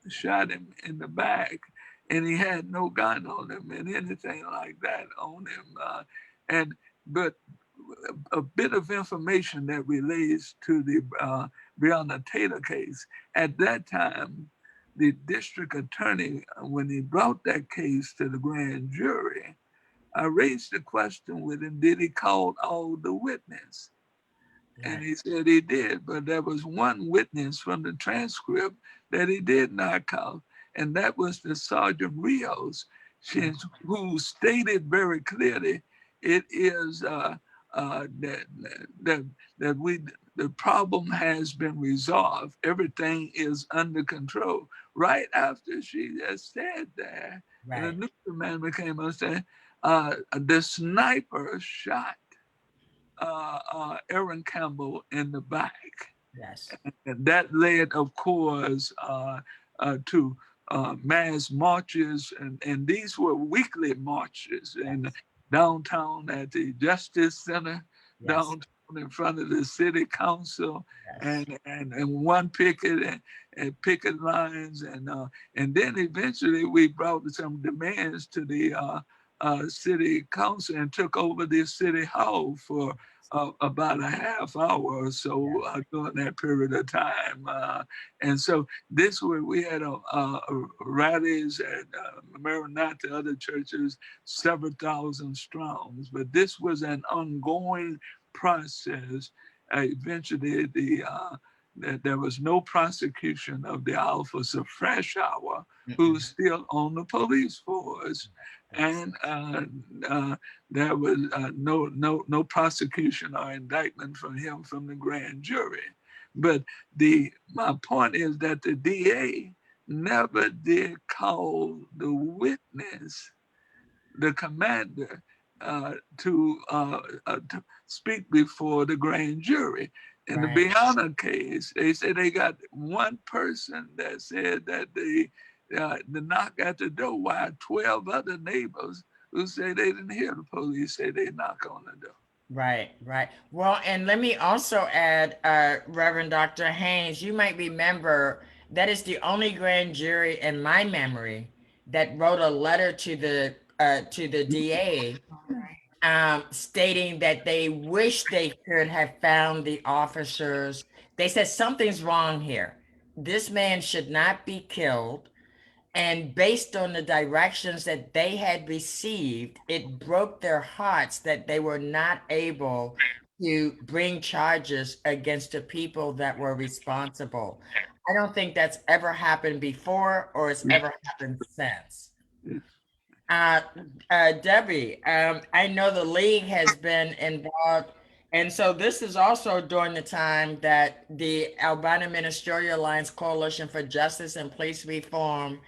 shot him in the back, and he had no gun on him and anything like that on him. But a bit of information that relates to the Breonna Taylor case. At that time, the district attorney, when he brought that case to the grand jury, I raised the question with him, did he call all the witnesses? Yeah. And he said he did, but there was one witness from the transcript that he did not call, and that was the Sergeant Rios, who stated very clearly, it is the problem has been resolved. Everything is under control. Right after she just said that, right. And the newsman came and said, the sniper shot Aaron Campbell in the back. Yes. And that led, of course, to mass marches, and these were weekly marches in downtown at the Justice Center, yes. Downtown in front of the city council Yes. and one picket and picket lines. And then eventually we brought some demands to the city council and took over the city hall for about a half hour or so during that period of time. And so this way we had rallies at Maranatha, other churches, several thousand strong. But this was an ongoing process. Eventually, there was no prosecution of the Officer Fresh Hour, who's still on the police force. And there was no prosecution or indictment from him from the grand jury. But my point is that the DA never did call the witness, the commander, to speak before the grand jury. In the Aiona case, they said they got one person that said that the knock at the door, while 12 other neighbors who say they didn't hear the police say they knock on the door. Right, right. Well, and let me also add, Reverend Dr. Haynes, you might remember that is the only grand jury in my memory that wrote a letter to the DA stating that they wish they could have found the officers. They said something's wrong here. This man should not be killed. And based on the directions that they had received, it broke their hearts that they were not able to bring charges against the people that were responsible. I don't think that's ever happened before or it's ever happened since. Debbie, I know the league has been involved. And so this is also during the time that the Albina Ministerial Alliance Coalition for Justice and Police Reform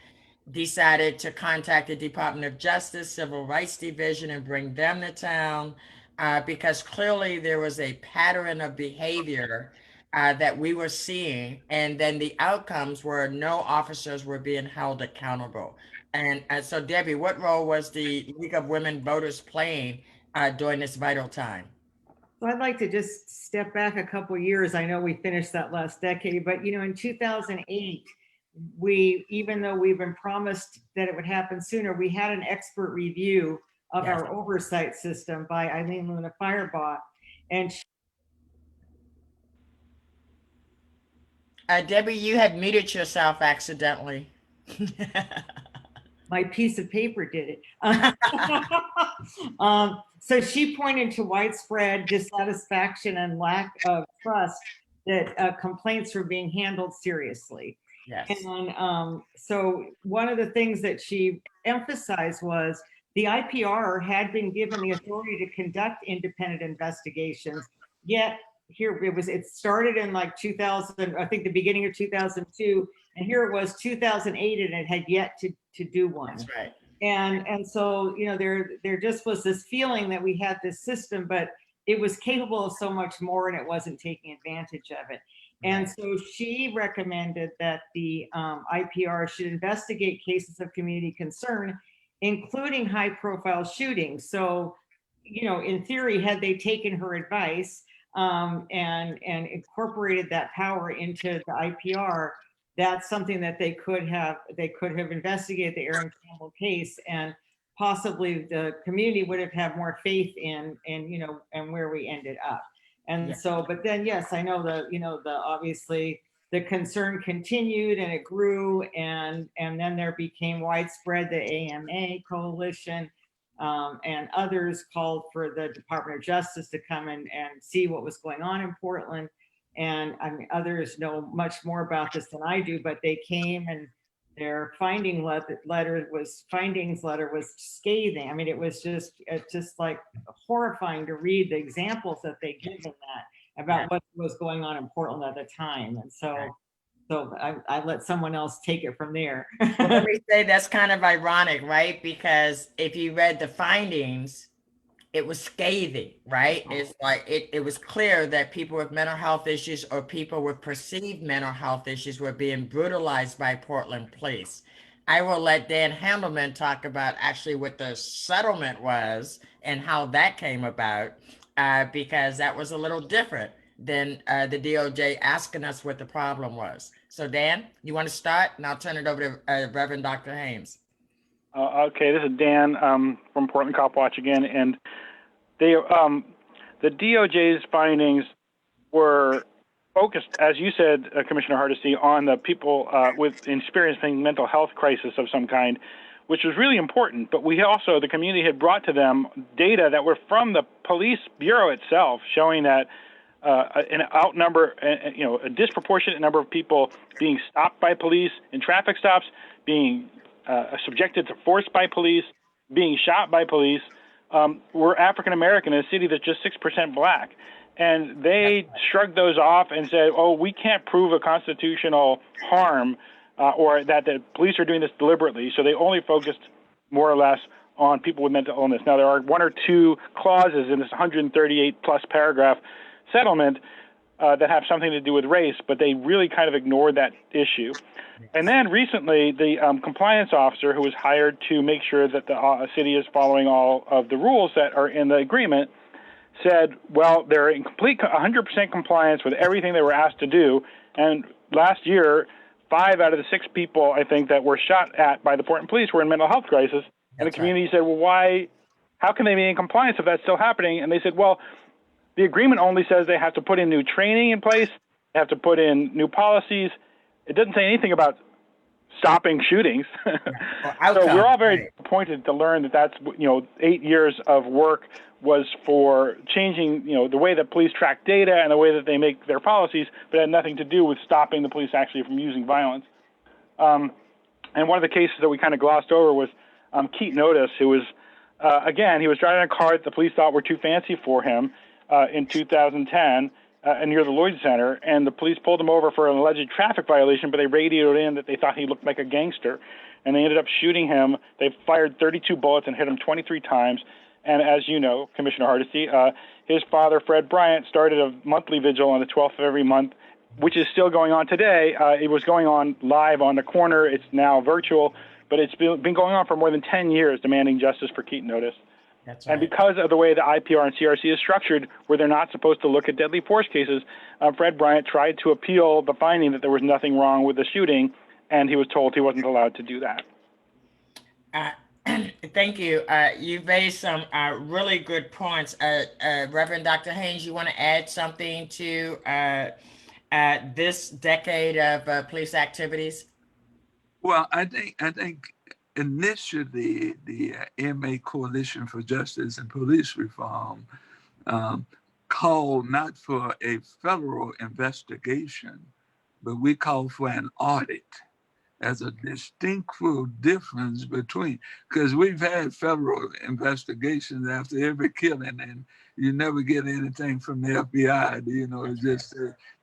decided to contact the Department of Justice, Civil Rights Division, and bring them to town because clearly there was a pattern of behavior that we were seeing. And then the outcomes were no officers were being held accountable. And so, Debbie, what role was the League of Women Voters playing during this vital time? So I'd like to just step back a couple of years. I know we finished that last decade, but in 2008, even though we've been promised that it would happen sooner, we had an expert review of our oversight system by Eileen Luna Firebot. And Debbie, you had muted yourself accidentally. My piece of paper did it. So she pointed to widespread dissatisfaction and lack of trust that complaints were being handled seriously. Yes. And so one of the things that she emphasized was the IPR had been given the authority to conduct independent investigations, yet here it started in like 2000, I think the beginning of 2002, and here it was 2008 and it had yet to do one. That's right. And so, there just was this feeling that we had this system, but it was capable of so much more and it wasn't taking advantage of it. And so she recommended that the IPR should investigate cases of community concern, including high profile shootings. So, in theory, had they taken her advice and incorporated that power into the IPR, that's something that they could have investigated the Aaron Campbell case, and possibly the community would have had more faith in and where we ended up. And so, but then, yes, I know obviously the concern continued and it grew, and then there became widespread. The AMA coalition and others called for the Department of Justice to come and see what was going on in Portland. And I mean, others know much more about this than I do, but they came and their findings letter was scathing. I mean, it was just like horrifying to read the examples that they give in that about what was going on in Portland at the time. And so I let someone else take it from there. Well, let me say that's kind of ironic, right? Because if you read the findings, it was scathing, right? It's like it was clear that people with mental health issues or people with perceived mental health issues were being brutalized by Portland police. I will let Dan Handelman talk about actually what the settlement was and how that came about. because that was a little different than the DOJ asking us what the problem was. So Dan, you want to start? And I'll turn it over to Reverend Dr. Haynes. Okay, this is Dan from Portland Copwatch again, and they, the DOJ's findings were focused, as you said, Commissioner Hardesty, on the people with experiencing mental health crisis of some kind, which was really important. But we also, the community had brought to them data that were from the police bureau itself, showing that a disproportionate number of people being stopped by police in traffic stops, being subjected to force by police, being shot by police, were African American in a city that's just 6% black. And they shrugged those off and said, oh, we can't prove a constitutional harm or that the police are doing this deliberately. So they only focused more or less on people with mental illness. Now, there are one or two clauses in this 138-plus paragraph settlement that have something to do with race, but they really kind of ignored that issue. And then recently, the compliance officer who was hired to make sure that the city is following all of the rules that are in the agreement said, well, they're in complete 100% compliance with everything they were asked to do. And last year, 5 out of the 6 people, I think, that were shot at by the Portland police were in mental health crisis. And the community said, well, how can they be in compliance if that's still happening? And they said, well, the agreement only says they have to put in new training in place, they have to put in new policies. It doesn't say anything about stopping shootings. So we're all very disappointed to learn that that's, 8 years of work was for changing, the way that police track data and the way that they make their policies, but had nothing to do with stopping the police actually from using violence. And one of the cases that we kind of glossed over was Keaton Otis, who was, again, he was driving a car that the police thought were too fancy for him in 2010 near the Lloyd Center, and the police pulled him over for an alleged traffic violation, but they radioed in that they thought he looked like a gangster, and they ended up shooting him. They fired 32 bullets and hit him 23 times. And as you know, Commissioner Hardesty, his father, Fred Bryant, started a monthly vigil on the 12th of every month, which is still going on today. It was going on live on the corner. It's now virtual, but it's been going on for more than 10 years, demanding justice for Keaton Otis. That's right. And because of the way the IPR and CRC is structured, where they're not supposed to look at deadly force cases, Fred Bryant tried to appeal the finding that there was nothing wrong with the shooting, and he was told he wasn't allowed to do that. Thank you. You've made some really good points. Reverend Dr. Haynes, you want to add something to this decade of police activities? Well, I think initially the MA Coalition for Justice and Police Reform called not for a federal investigation, but we called for an audit as a distinctful difference between, because we've had federal investigations after every killing and you never get anything from the FBI, it's just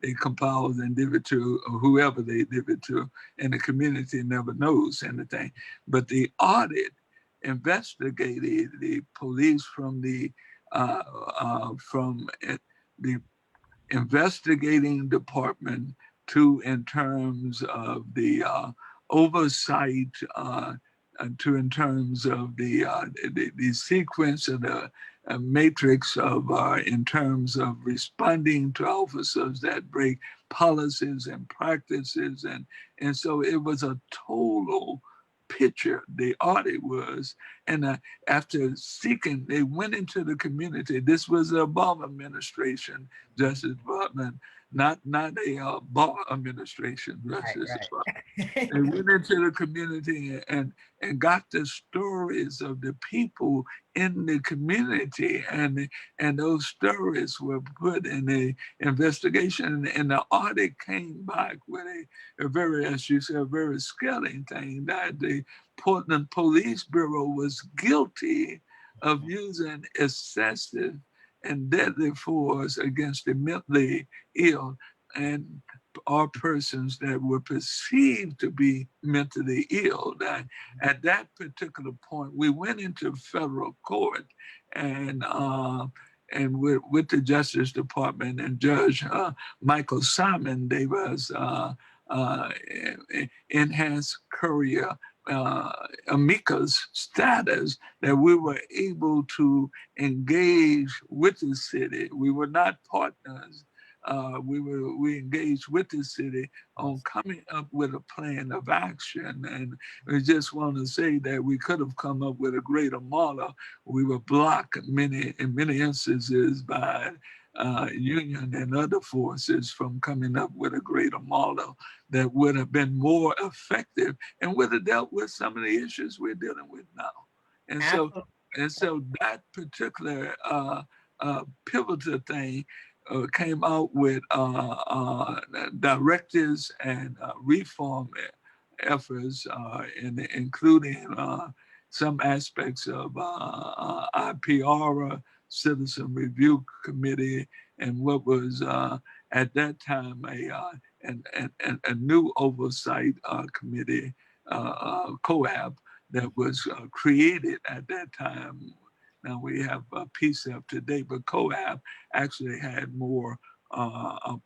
they compiled and give it to whoever they give it to, and the community never knows anything. But the audit investigated the police from the investigating department to in terms of the oversight, to in terms of the sequence of the matrix of in terms of responding to officers that break policies and practices, and so it was a total picture. The audit was, and after seeking, they went into the community. This was the Obama administration, Justice Department. Not a bar administration, Justice Department. They went into the community and got the stories of the people in the community, and those stories were put in the investigation, and the audit came back with a very, as you said, a very scathing thing that the Portland Police Bureau was guilty of using excessive and deadly force against the mentally ill and or persons that were perceived to be mentally ill. That at that particular point, we went into federal court and with the Justice Department and Judge Michael Simon gave us enhanced courier amicus status, that we were able to engage with the city. We were not partners. We engaged with the city on coming up with a plan of action. And we just want to say that we could have come up with a greater model. We were blocked in many instances by union and other forces from coming up with a greater model that would have been more effective and would have dealt with some of the issues we're dealing with now. And so that particular pivotal thing came out with directives and reform efforts, including some aspects of IPR, Citizen Review Committee, and what was at that time a new oversight committee, COAB, that was created at that time. Now we have PSEP today, but COAB actually had more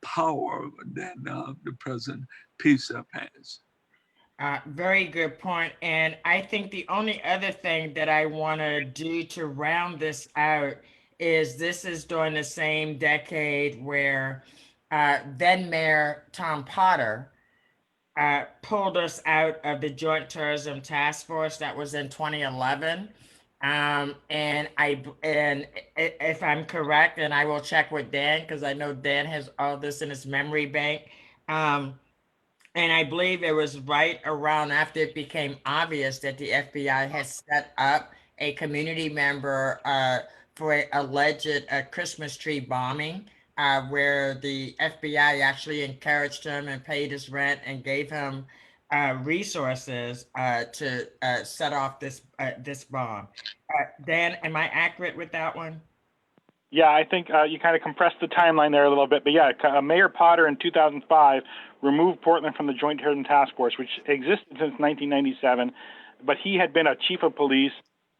power than the present PSEP has. Very good point. And I think the only other thing that I want to do to round this out is this is during the same decade where then Mayor Tom Potter pulled us out of the Joint Tourism Task Force that was in 2011. And if I'm correct, and I will check with Dan because I know Dan has all this in his memory bank. And I believe it was right around after it became obvious that the FBI had set up a community member for an alleged Christmas tree bombing, where the FBI actually encouraged him and paid his rent and gave him resources to set off this bomb. Dan, am I accurate with that one? Yeah, I think you kind of compressed the timeline there a little bit. But yeah, Mayor Potter in 2005 removed Portland from the Joint Terrorism Task Force, which existed since 1997. But he had been a chief of police.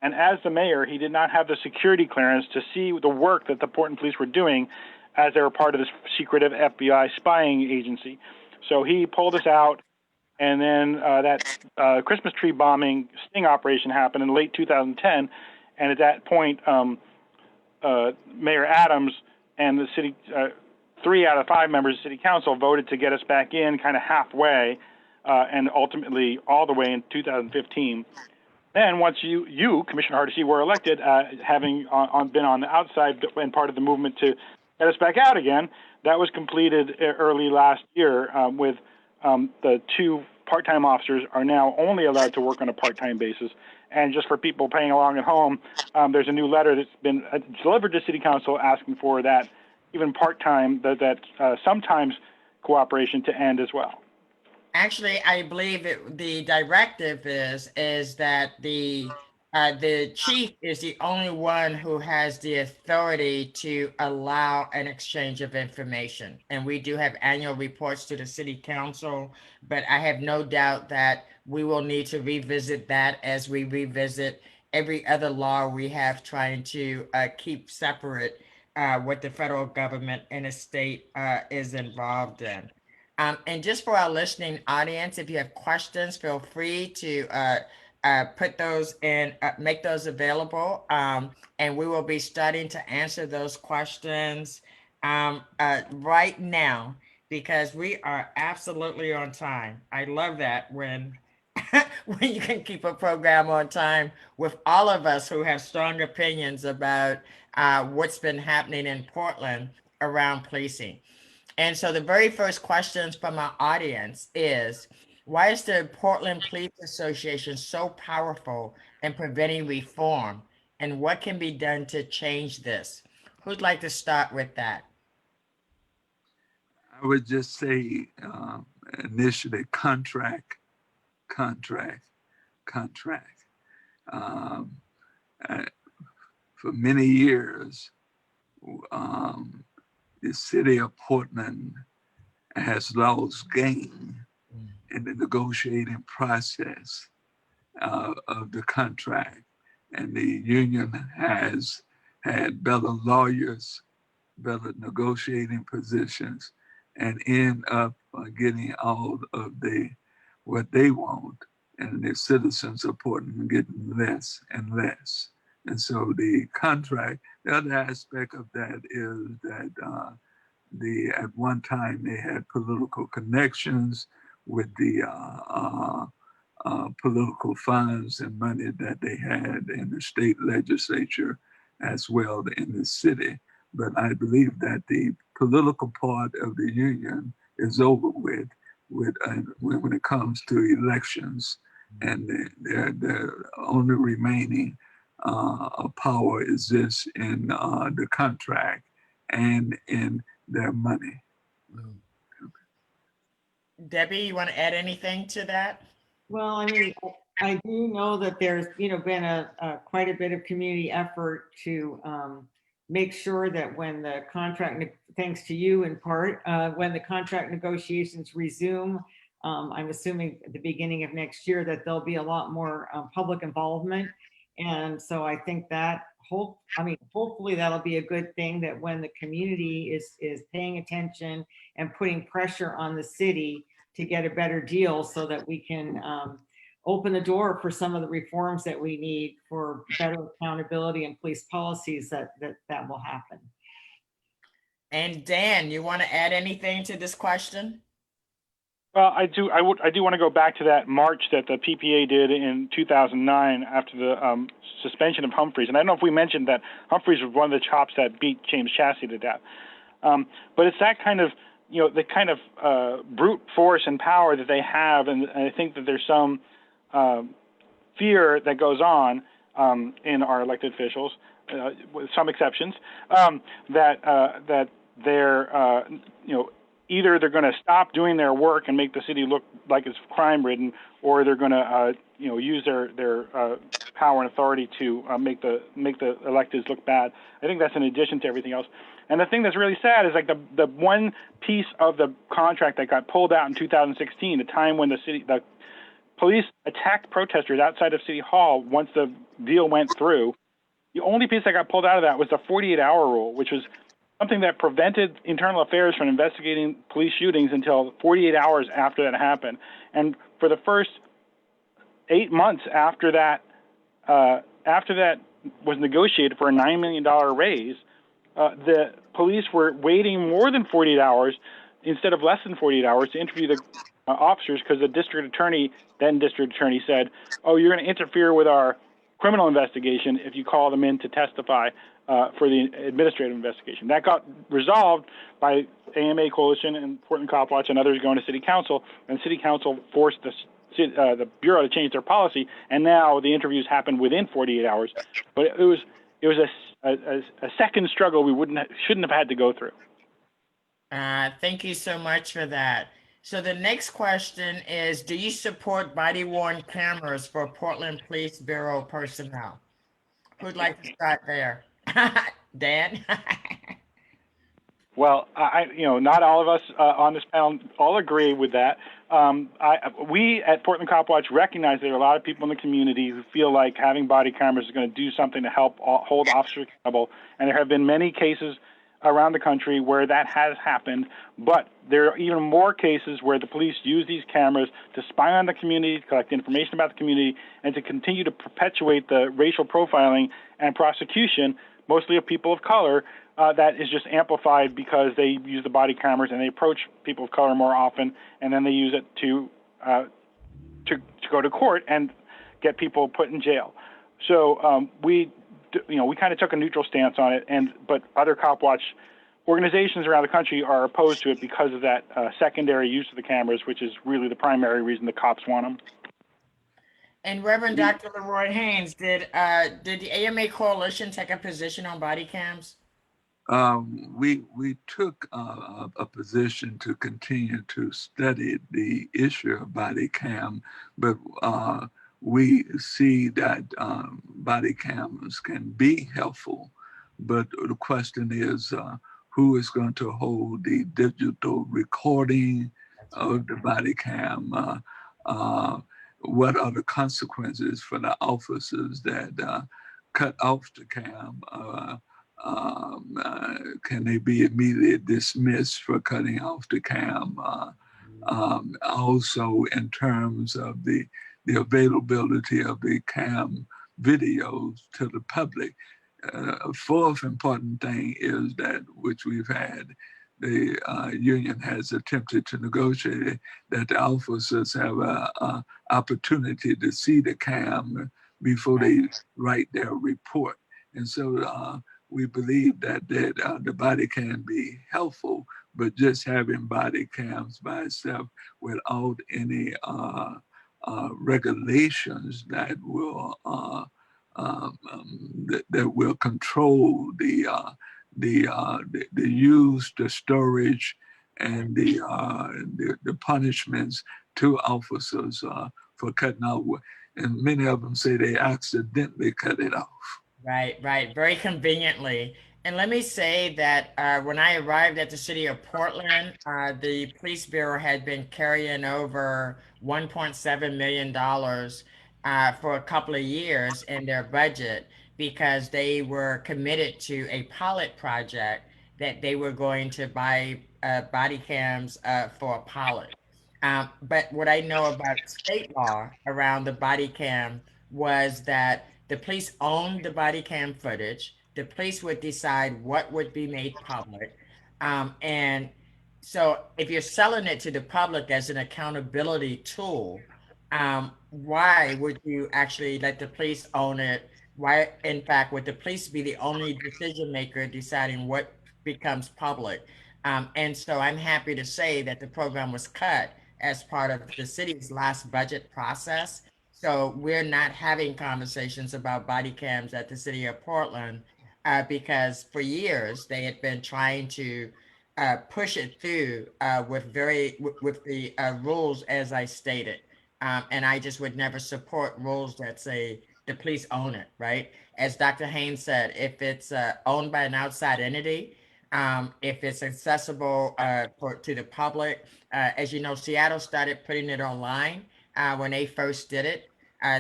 And as the mayor, he did not have the security clearance to see the work that the Portland police were doing as they were part of this secretive FBI spying agency. So he pulled us out. And then that Christmas tree bombing sting operation happened in late 2010. And at that point, Mayor Adams and the city, 3 out of 5 members of the city council voted to get us back in kind of halfway, and ultimately all the way in 2015. Then once you, Commissioner Hardesty, were elected, having been on the outside and part of the movement to get us back out again, that was completed early last year with the 2 part-time officers are now only allowed to work on a part-time basis. And just for people playing along at home, there's a new letter that's been delivered to City Council asking for that even part-time, that sometimes cooperation to end as well. Actually, I believe the directive is that the chief is the only one who has the authority to allow an exchange of information. And we do have annual reports to the city council, but I have no doubt that we will need to revisit that as we revisit every other law we have trying to keep separate what the federal government and the state is involved in. And just for our listening audience, if you have questions, feel free to put those in, make those available, and we will be starting to answer those questions right now because we are absolutely on time. I love that when when you can keep a program on time with all of us who have strong opinions about what's been happening in Portland around policing. And so the very first questions from our audience is, why is the Portland Police Association so powerful in preventing reform? And what can be done to change this? Who'd like to start with that? I would just say initially contract. For many years, the city of Portland has lost gain in the negotiating process of the contract. And the union has had better lawyers, better negotiating positions, and end up getting all of what they want and the citizens of Portland are getting less and less. And so the contract, the other aspect of that is that at one time they had political connections with the political funds and money that they had in the state legislature as well in the city. But I believe that the political part of the union is over with when it comes to elections, and the only remaining power exists in the contract and in their money. Debbie, you want to add anything to that? Well, I mean, I do know that there's, been quite a bit of community effort to make sure that when the contract, thanks to you in part, when the contract negotiations resume, I'm assuming at the beginning of next year, that there'll be a lot more public involvement. And so I think that hopefully that'll be a good thing, that when the community is paying attention and putting pressure on the city to get a better deal, so that we can open the door for some of the reforms that we need for better accountability and police policies, that will happen. And Dan, you want to add anything to this question? Well, I do want to go back to that march that the PPA did in 2009 after the suspension of Humphreys. And I don't know if we mentioned that Humphreys was one of the chops that beat James Chassie to death. But it's that kind of, the kind of brute force and power that they have. And I think that there's some fear that goes on in our elected officials, with some exceptions, that they're, either they're going to stop doing their work and make the city look like it's crime-ridden, or they're going to, use their power and authority to make the electeds look bad. I think that's in addition to everything else. And the thing that's really sad is, like, the one piece of the contract that got pulled out in 2016, the time when the police attacked protesters outside of City Hall once the deal went through. The only piece that got pulled out of that was the 48-hour rule, which was something that prevented internal affairs from investigating police shootings until 48 hours after that happened. And for the first 8 months after that was negotiated for a $9 million raise, the police were waiting more than 48 hours instead of less than 48 hours to interview the officers, because the then district attorney said, "Oh, you're going to interfere with our criminal investigation if you call them in to testify for the administrative investigation." That got resolved by AMA Coalition and Portland Copwatch and others going to City Council, and City Council forced the Bureau to change their policy, and now the interviews happen within 48 hours. But it was a second struggle we shouldn't have had to go through. Thank you so much for that. So the next question is, do you support body-worn cameras for Portland Police Bureau personnel? Who'd like to start there? Dan? Well, not all of us on this panel all agree with that. We at Portland Copwatch recognize there are a lot of people in the community who feel like having body cameras is going to do something to help hold officers accountable. And there have been many cases around the country where that has happened, but there are even more cases where the police use these cameras to spy on the community, to collect information about the community, and to continue to perpetuate the racial profiling and prosecution, mostly of people of color, that is just amplified because they use the body cameras and they approach people of color more often, and then they use it to go to court and get people put in jail. So we kind of took a neutral stance on it, but other Copwatch organizations around the country are opposed to it because of that secondary use of the cameras, which is really the primary reason the cops want them. And Reverend Dr. LeRoy Haynes, did the AMA Coalition take a position on body cams? We took a position to continue to study the issue of body cam, but we see that body cameras can be helpful, but the question is who is going to hold the digital recording of the body cam? What are the consequences for the officers that cut off the cam? Can they be immediately dismissed for cutting off the cam? Also, in terms of the the availability of the cam videos to the public. A fourth important thing is that, which we've had, the union has attempted to negotiate, that the officers have an opportunity to see the cam before they write their report. And so we believe that the body can be helpful, but just having body cams by itself without any regulations that will that will control the use, the storage, and the punishments to officers for cutting out. And many of them say they accidentally cut it off. Right, right, very conveniently. And let me say that when I arrived at the city of Portland, the police bureau had been carrying over $1.7 million for a couple of years in their budget because they were committed to a pilot project that they were going to buy body cams for a pilot. But what I know about state law around the body cam was that the police owned the body cam footage. The police would decide what would be made public. And so if you're selling it to the public as an accountability tool, why would you actually let the police own it? Why, in fact, would the police be the only decision maker deciding what becomes public? And so I'm happy to say that the program was cut as part of the city's last budget process. So we're not having conversations about body cams at the city of Portland because for years they had been trying to push it through with the rules as I stated. And I just would never support rules that say the police own it, right? As Dr. Haynes said, if it's owned by an outside entity, if it's accessible to the public, as you know, Seattle started putting it online when they first did it.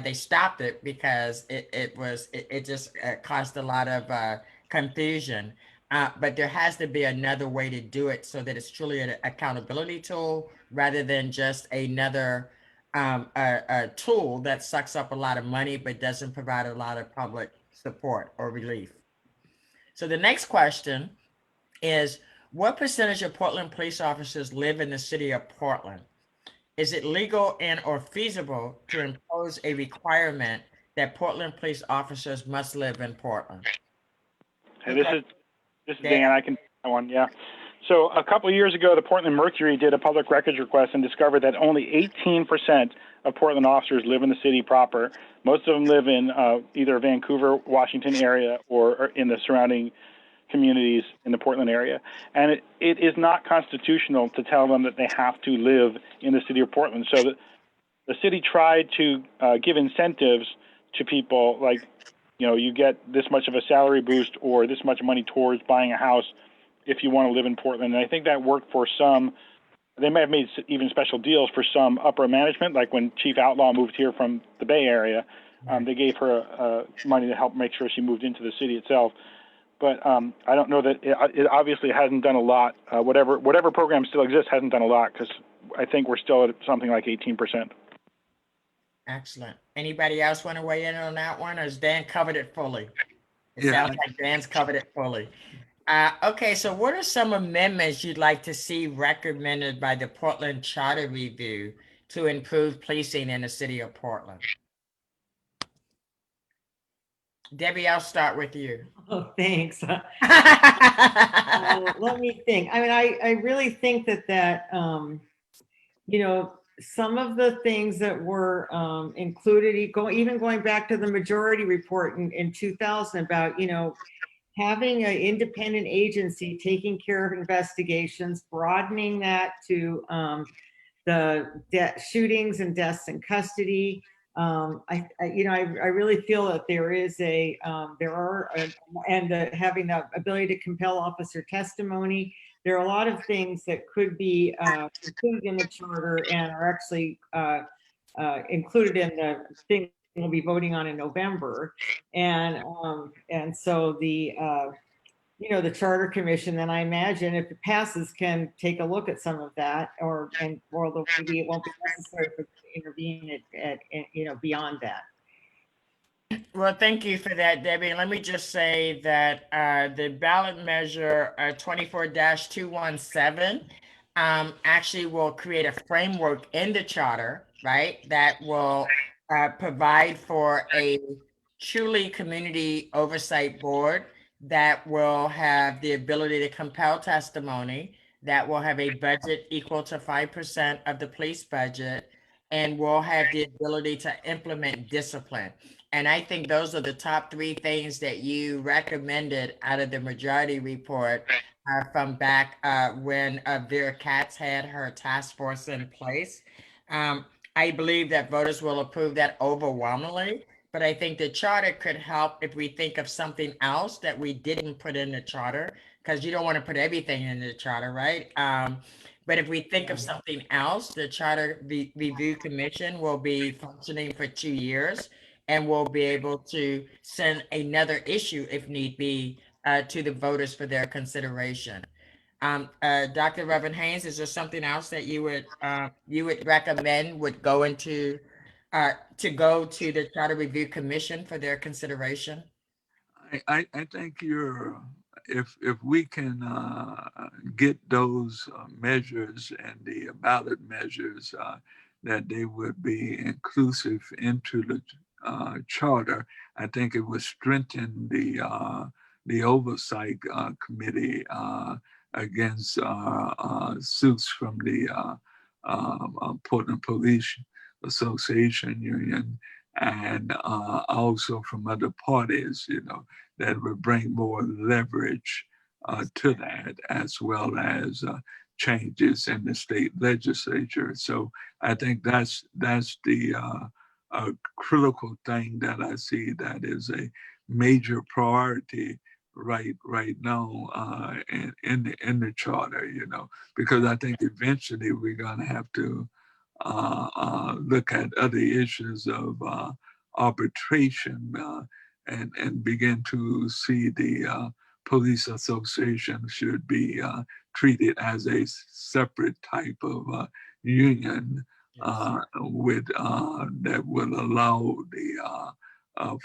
They stopped it because it just caused a lot of confusion. But there has to be another way to do it so that it's truly an accountability tool rather than just another a tool that sucks up a lot of money but doesn't provide a lot of public support or relief. So the next question is, what percentage of Portland police officers live in the city of Portland? Is it legal and or feasible to impose a requirement that Portland police officers must live in Portland? Hey, this is Dan. I can that one, yeah. So a couple of years ago, the Portland Mercury did a public records request and discovered that only 18% of Portland officers live in the city proper. Most of them live in either Vancouver, Washington area, or in the surrounding communities in the Portland area. And it is not constitutional to tell them that they have to live in the city of Portland. So the city tried to give incentives to people like, you know, you get this much of a salary boost or this much money towards buying a house if you want to live in Portland. And I think that worked for some. They may have made even special deals for some upper management, like when Chief Outlaw moved here from the Bay Area. They gave her money to help make sure she moved into the city itself. But I don't know that it obviously hasn't done a lot. Whatever program still exists hasn't done a lot because I think we're still at something like 18%. Excellent. Anybody else want to weigh in on that one, or has Dan covered it fully? It Yeah. sounds like Dan's covered it fully. Okay, so what are some amendments you'd like to see recommended by the Portland Charter Review to improve policing in the city of Portland? Debbie, I'll start with you. Oh, thanks. Let me think. I mean, I really think that you know, some of the things that were included, even going back to the majority report in 2000 about, you know, having an independent agency taking care of investigations, broadening that to the shootings and deaths in custody. I really feel that there is having the ability to compel officer testimony. There are a lot of things that could be included in the charter and are actually included in the thing we'll be voting on in November. And so you know, the Charter Commission, then I imagine if it passes, can take a look at some of that, or maybe it won't be necessary to intervene you know, beyond that. Well, thank you for that, Debbie. And let me just say that the ballot measure 24-217 actually will create a framework in the charter, right? That will provide for a truly community oversight board that will have the ability to compel testimony, that will have a budget equal to 5% of the police budget, and will have the ability to implement discipline. And I think those are the top three things that you recommended out of the majority report from back when Vera Katz had her task force in place. I believe that voters will approve that overwhelmingly, but I think the charter could help if we think of something else that we didn't put in the charter, because you don't want to put everything in the charter, right? But if we think of something else, the Charter Review Commission will be functioning for 2 years, and we'll be able to send another issue if need be to the voters for their consideration. Dr. Reverend Haynes, is there something else that you would recommend would go into to go to the Charter Review Commission for their consideration? I think if we can get those measures and the ballot measures that they would be inclusive into the charter, I think it would strengthen the oversight committee against suits from the Portland Police Association Union, and also from other parties, you know, that would bring more leverage to that, as well as changes in the state legislature. So I think that's the critical thing that I see that is a major priority right now in the charter, you know, because I think eventually we're going to have to look at other issues of arbitration and begin to see the police association should be treated as a separate type of union with that will allow the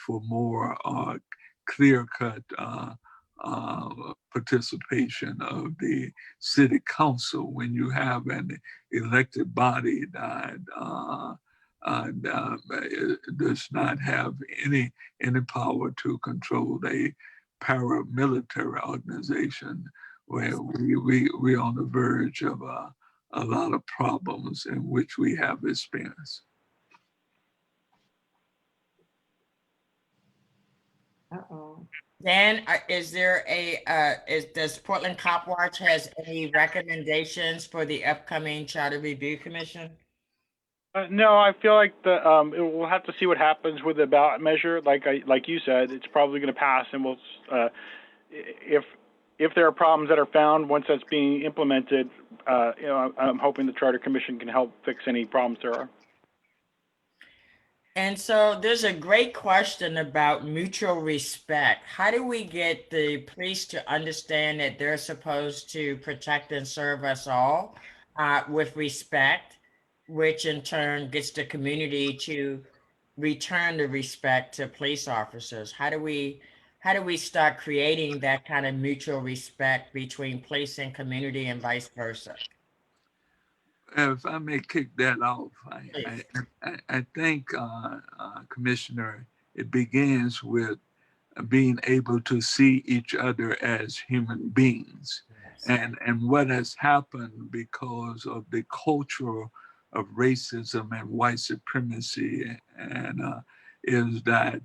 for more clear-cut participation of the city council when you have an elected body that does not have any power to control a paramilitary organization, where we're on the verge of a lot of problems in which we have experienced. Uh-oh. Dan, is there does Portland Copwatch has any recommendations for the upcoming Charter Review Commission? No, I feel like we'll have to see what happens with the ballot measure. Like you said, it's probably going to pass, and we'll if there are problems that are found once that's being implemented, you know, I'm hoping the Charter Commission can help fix any problems there are. And so there's a great question about mutual respect. How do we get the police to understand that they're supposed to protect and serve us all with respect, which in turn gets the community to return the respect to police officers? How do we start creating that kind of mutual respect between police and community and vice versa? If I may kick that off, I think, Commissioner, it begins with being able to see each other as human beings. Yes. And what has happened because of the culture of racism and white supremacy, and is that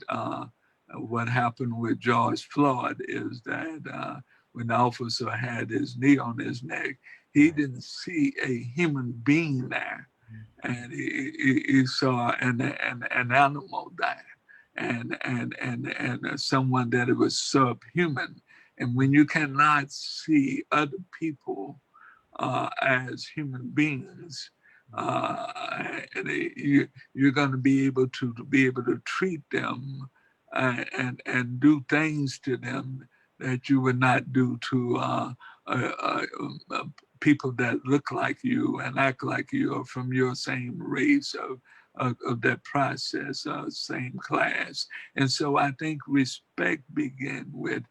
what happened with George Floyd is that when the officer had his knee on his neck, he didn't see a human being there, and he saw an animal there, and someone that was subhuman. And when you cannot see other people as human beings, you're going to be able to treat them and do things to them that you would not do to people that look like you and act like you or from your same race of that process, same class. And so I think respect begins with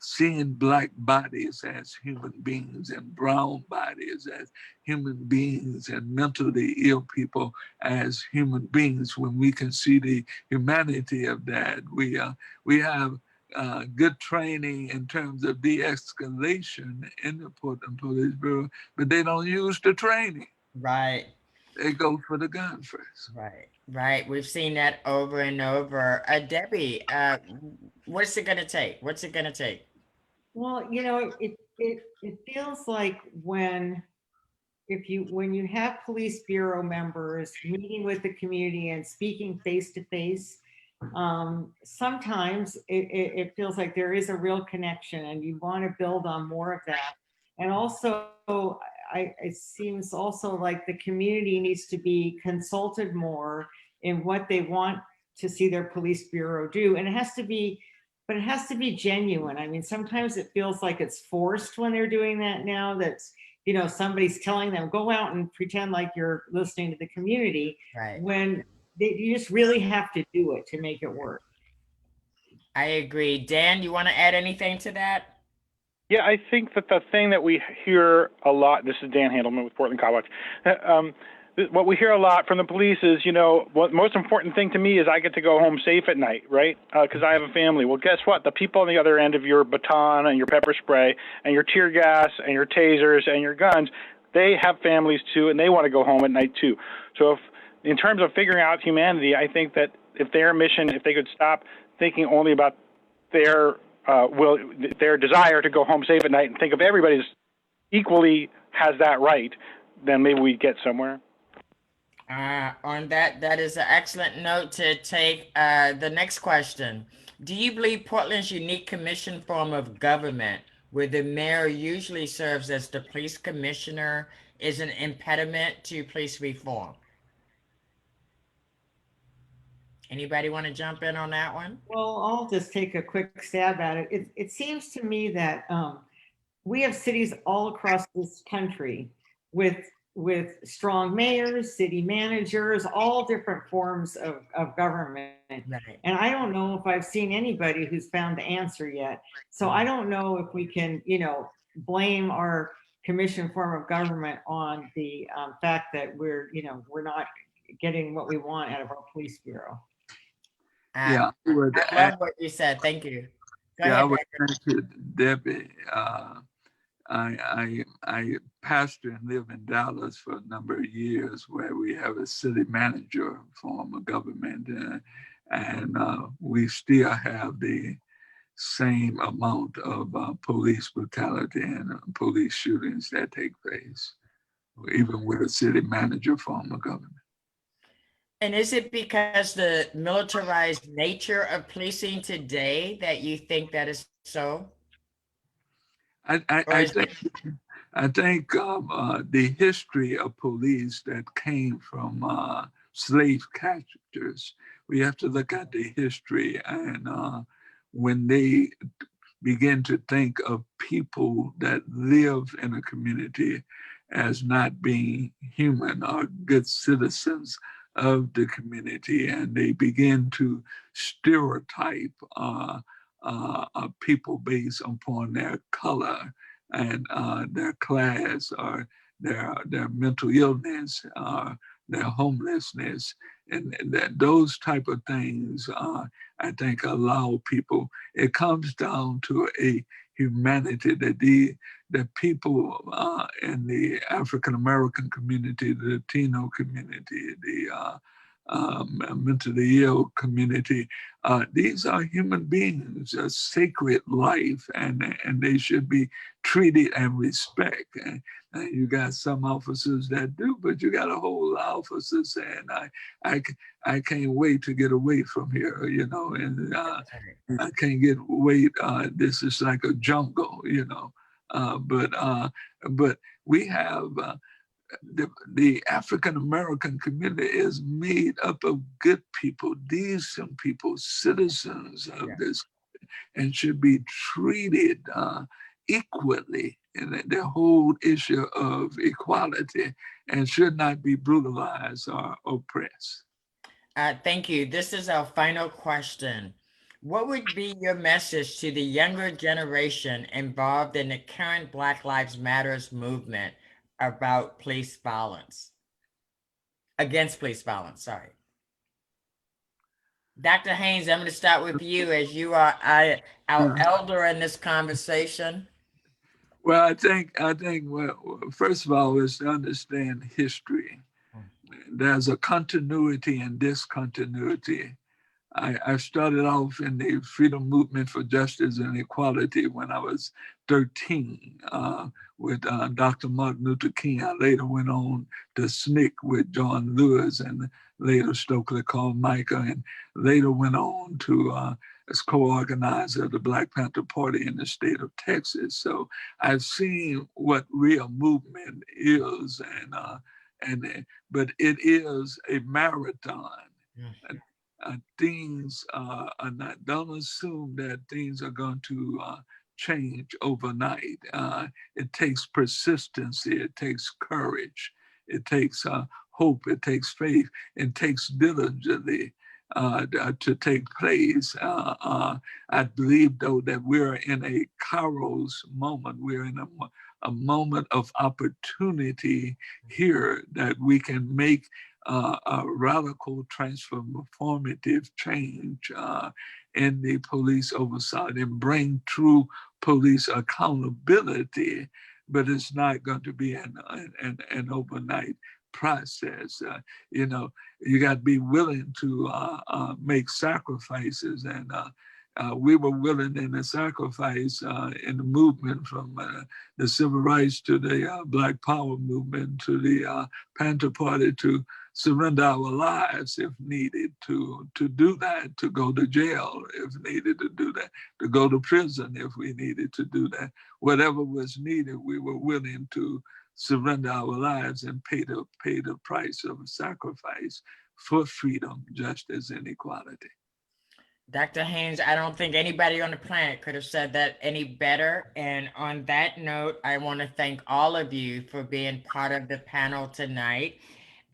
seeing Black bodies as human beings and brown bodies as human beings and mentally ill people as human beings. When we can see the humanity of that, we have good training in terms of de-escalation in the Portland Police Bureau, but they don't use the training. Right. They go for the gun first. Right. Right. We've seen that over and over. Debbie, what's it gonna take? What's it gonna take? Well, it feels like when you have police bureau members meeting with the community and speaking face to face, sometimes it feels like there is a real connection and you want to build on more of that. And also, it seems also like the community needs to be consulted more in what they want to see their police bureau do. And it has to be genuine. I mean, sometimes it feels like it's forced when they're doing that now. That's, somebody's telling them, go out and pretend like you're listening to the community. Right. When you just really have to do it to make it work. I agree. Dan, you want to add anything to that? Yeah, I think that the thing that we hear a lot, this is Dan Handelman with Portland Copwatch, what we hear a lot from the police is, what most important thing to me is I get to go home safe at night, right? Because I have a family. Well, guess what? The people on the other end of your baton and your pepper spray and your tear gas and your tasers and your guns, they have families too, and they want to go home at night too. So in terms of figuring out humanity, I think that if their mission, if they could stop thinking only about their desire to go home safe at night and think of everybody's equally has that right, then maybe we get somewhere. On that is an excellent note to take. The next question. Do you believe Portland's unique commission form of government, where the mayor usually serves as the police commissioner, is an impediment to police reform? Anybody want to jump in on that one? Well, I'll just take a quick stab at it. It seems to me that we have cities all across this country with strong mayors, city managers, all different forms of government. Right. And I don't know if I've seen anybody who's found the answer yet. So I don't know if we can, blame our commission form of government on the fact that we're not getting what we want out of our police bureau. I love what you said. Thank you. Go ahead, I would thank you, Debbie. I pastor and live in Dallas for a number of years, where we have a city manager form of government, and we still have the same amount of police brutality and police shootings that take place, even with a city manager form of government. And is it because the militarized nature of policing today that you think that is so? I think the history of police that came from slave catchers, we have to look at the history, and when they begin to think of people that live in a community as not being human or good citizens of the community, and they begin to stereotype people based upon their color and their class or their mental illness, their homelessness, and those type of things, I think allow people. It comes down to a humanity that the people in the African American community, the Latino community, the mentally ill community, these are human beings, a sacred life, and they should be treated and respect. And you got some officers that do, but you got a whole lot of officers saying, I can't wait to get away from here, and I can't get away. This is like a jungle, but we have the African American community is made up of good people, decent people, citizens of this. and should be treated equally in the whole issue of equality and should not be brutalized or oppressed. Thank you. This is our final question. What would be your message to the younger generation involved in the current Black Lives Matters movement about police violence? Against police violence, sorry. Dr. Haynes, I'm going to start with you as you are our elder in this conversation. Well, I think, well, first of all, is to understand history. There's a continuity and discontinuity. I started off in the freedom movement for justice and equality when I was 13 with Dr. Martin Luther King. I later went on to SNCC with John Lewis and later Stokely Carmichael, and later went on to as co-organizer of the Black Panther Party in the state of Texas. So I've seen what real movement is, but it is a marathon. Things are not, don't assume that things are going to change overnight. It takes persistency, it takes courage, it takes hope, it takes faith, it takes diligently to take place. I believe, though, that we're in a Kairos moment. We're in a moment of opportunity here that we can make a radical transformative change in the police oversight and bring true police accountability, but it's not going to be an overnight process. You know, you got to be willing to make sacrifices, and we were willing in the sacrifice in the movement from the civil rights to the Black Power movement to the Panther Party to surrender our lives if needed to do that, to go to jail if needed to do that, to go to prison if we needed to do that. Whatever was needed, we were willing to surrender our lives and pay the price of sacrifice for freedom, justice, and equality. Dr. Haynes, I don't think anybody on the planet could have said that any better. And on that note, I want to thank all of you for being part of the panel tonight.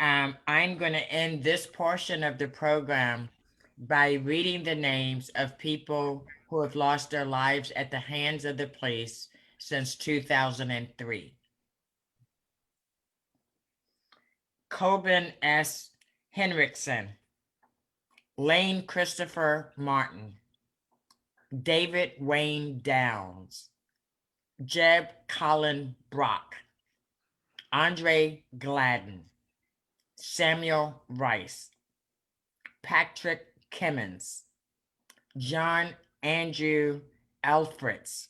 I'm going to end this portion of the program by reading the names of people who have lost their lives at the hands of the police since 2003. Coben S. Henriksen, Lane Christopher Martin, David Wayne Downs, Jeb Colin Brock, Andre Gladden, Samuel Rice, Patrick Kimmons, John Andrew Alfreds,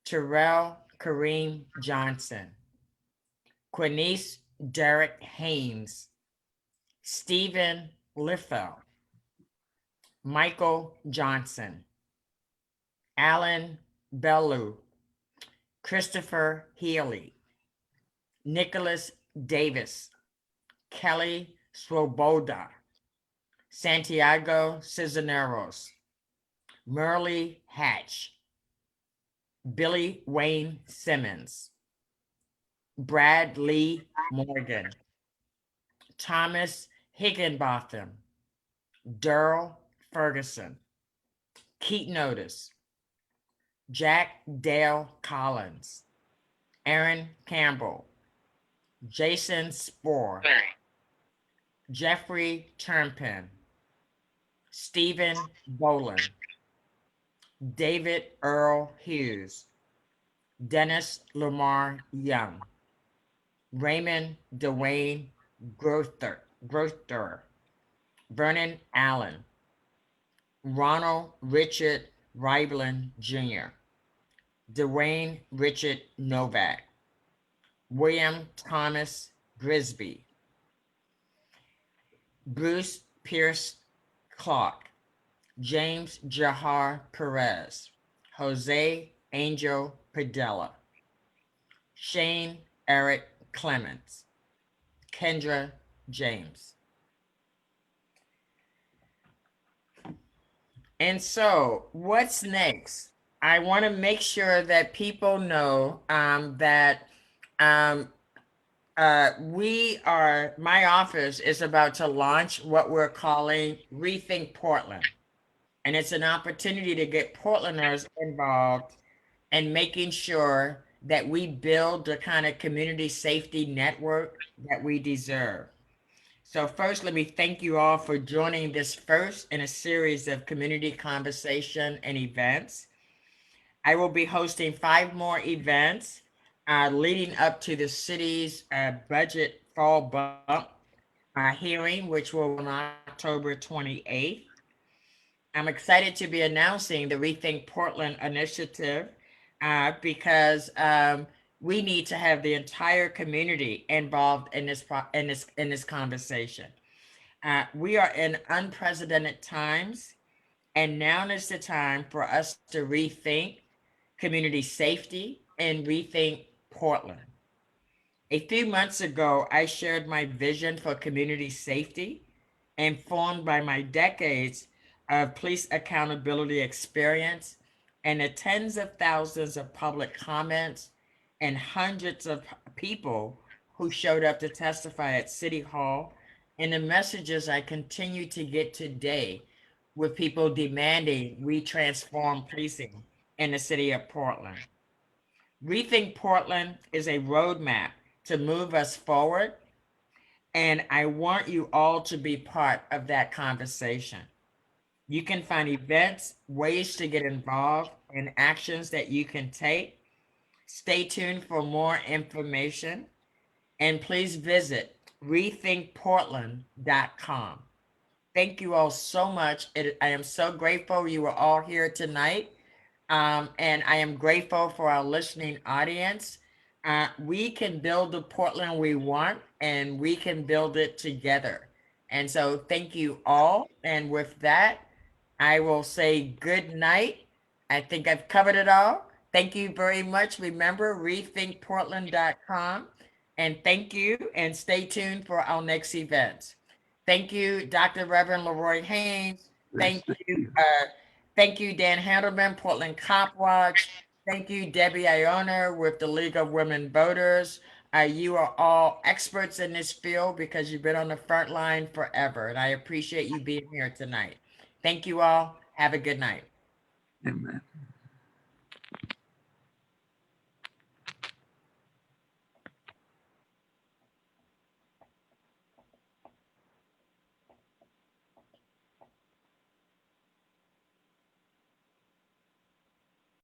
Terrell Kareem Johnson, Quinice Derek Haynes, Stephen Liffell, Michael Johnson, Alan Bellew, Christopher Healy, Nicholas Davis, Kelly Swoboda, Santiago Cisneros, Merle Hatch, Billy Wayne Simmons, Brad Lee Morgan, Thomas Higginbotham, Durl Ferguson, Keaton Otis, Jack Dale Collins, Aaron Campbell, Jason Spoor, Jeffrey Turpin, Stephen Boland, David Earl Hughes, Dennis Lamar Young, Raymond Dwayne Grother, Vernon Allen, Ronald Richard Riebland Jr., Dwayne Richard Novak, William Thomas Grisby, Bruce Pierce Clark, James Jahar Perez, Jose Angel Padilla, Shane Eric Clements, Kendra James. And so, what's next? I want to make sure that people know that um, my office is about to launch what we're calling Rethink Portland. And it's an opportunity to get Portlanders involved and making sure that we build the kind of community safety network that we deserve. So first, let me thank you all for joining this first in a series of community conversation and events. I will be hosting 5 more events leading up to the city's budget fall bump hearing, which will be on October 28th. I'm excited to be announcing the Rethink Portland initiative because we need to have the entire community involved in this conversation. We are in unprecedented times, and now is the time for us to rethink community safety and rethink Portland. A few months ago, I shared my vision for community safety, informed by my decades of police accountability experience and the tens of thousands of public comments and hundreds of people who showed up to testify at City Hall, and the messages I continue to get today with people demanding we transform policing in the city of Portland. Rethink Portland is a roadmap to move us forward, and I want you all to be part of that conversation. You can find events, ways to get involved, and actions that you can take. Stay tuned for more information, and please visit rethinkportland.com. Thank you all so much. I am so grateful you were all here tonight. And I am grateful for our listening audience. We can build the Portland we want, and we can build it together. And so, thank you all. And with that, I will say good night. I think I've covered it all. Thank you very much. Remember, rethinkportland.com. And thank you, and stay tuned for our next event. Thank you, Dr. Reverend LeRoy Haynes. Yes, Thank you. Thank you, Dan Handelman, Portland Copwatch. Thank you, Debbie Aiona with the League of Women Voters. You are all experts in this field because you've been on the front line forever, and I appreciate you being here tonight. Thank you all. Have a good night. Amen.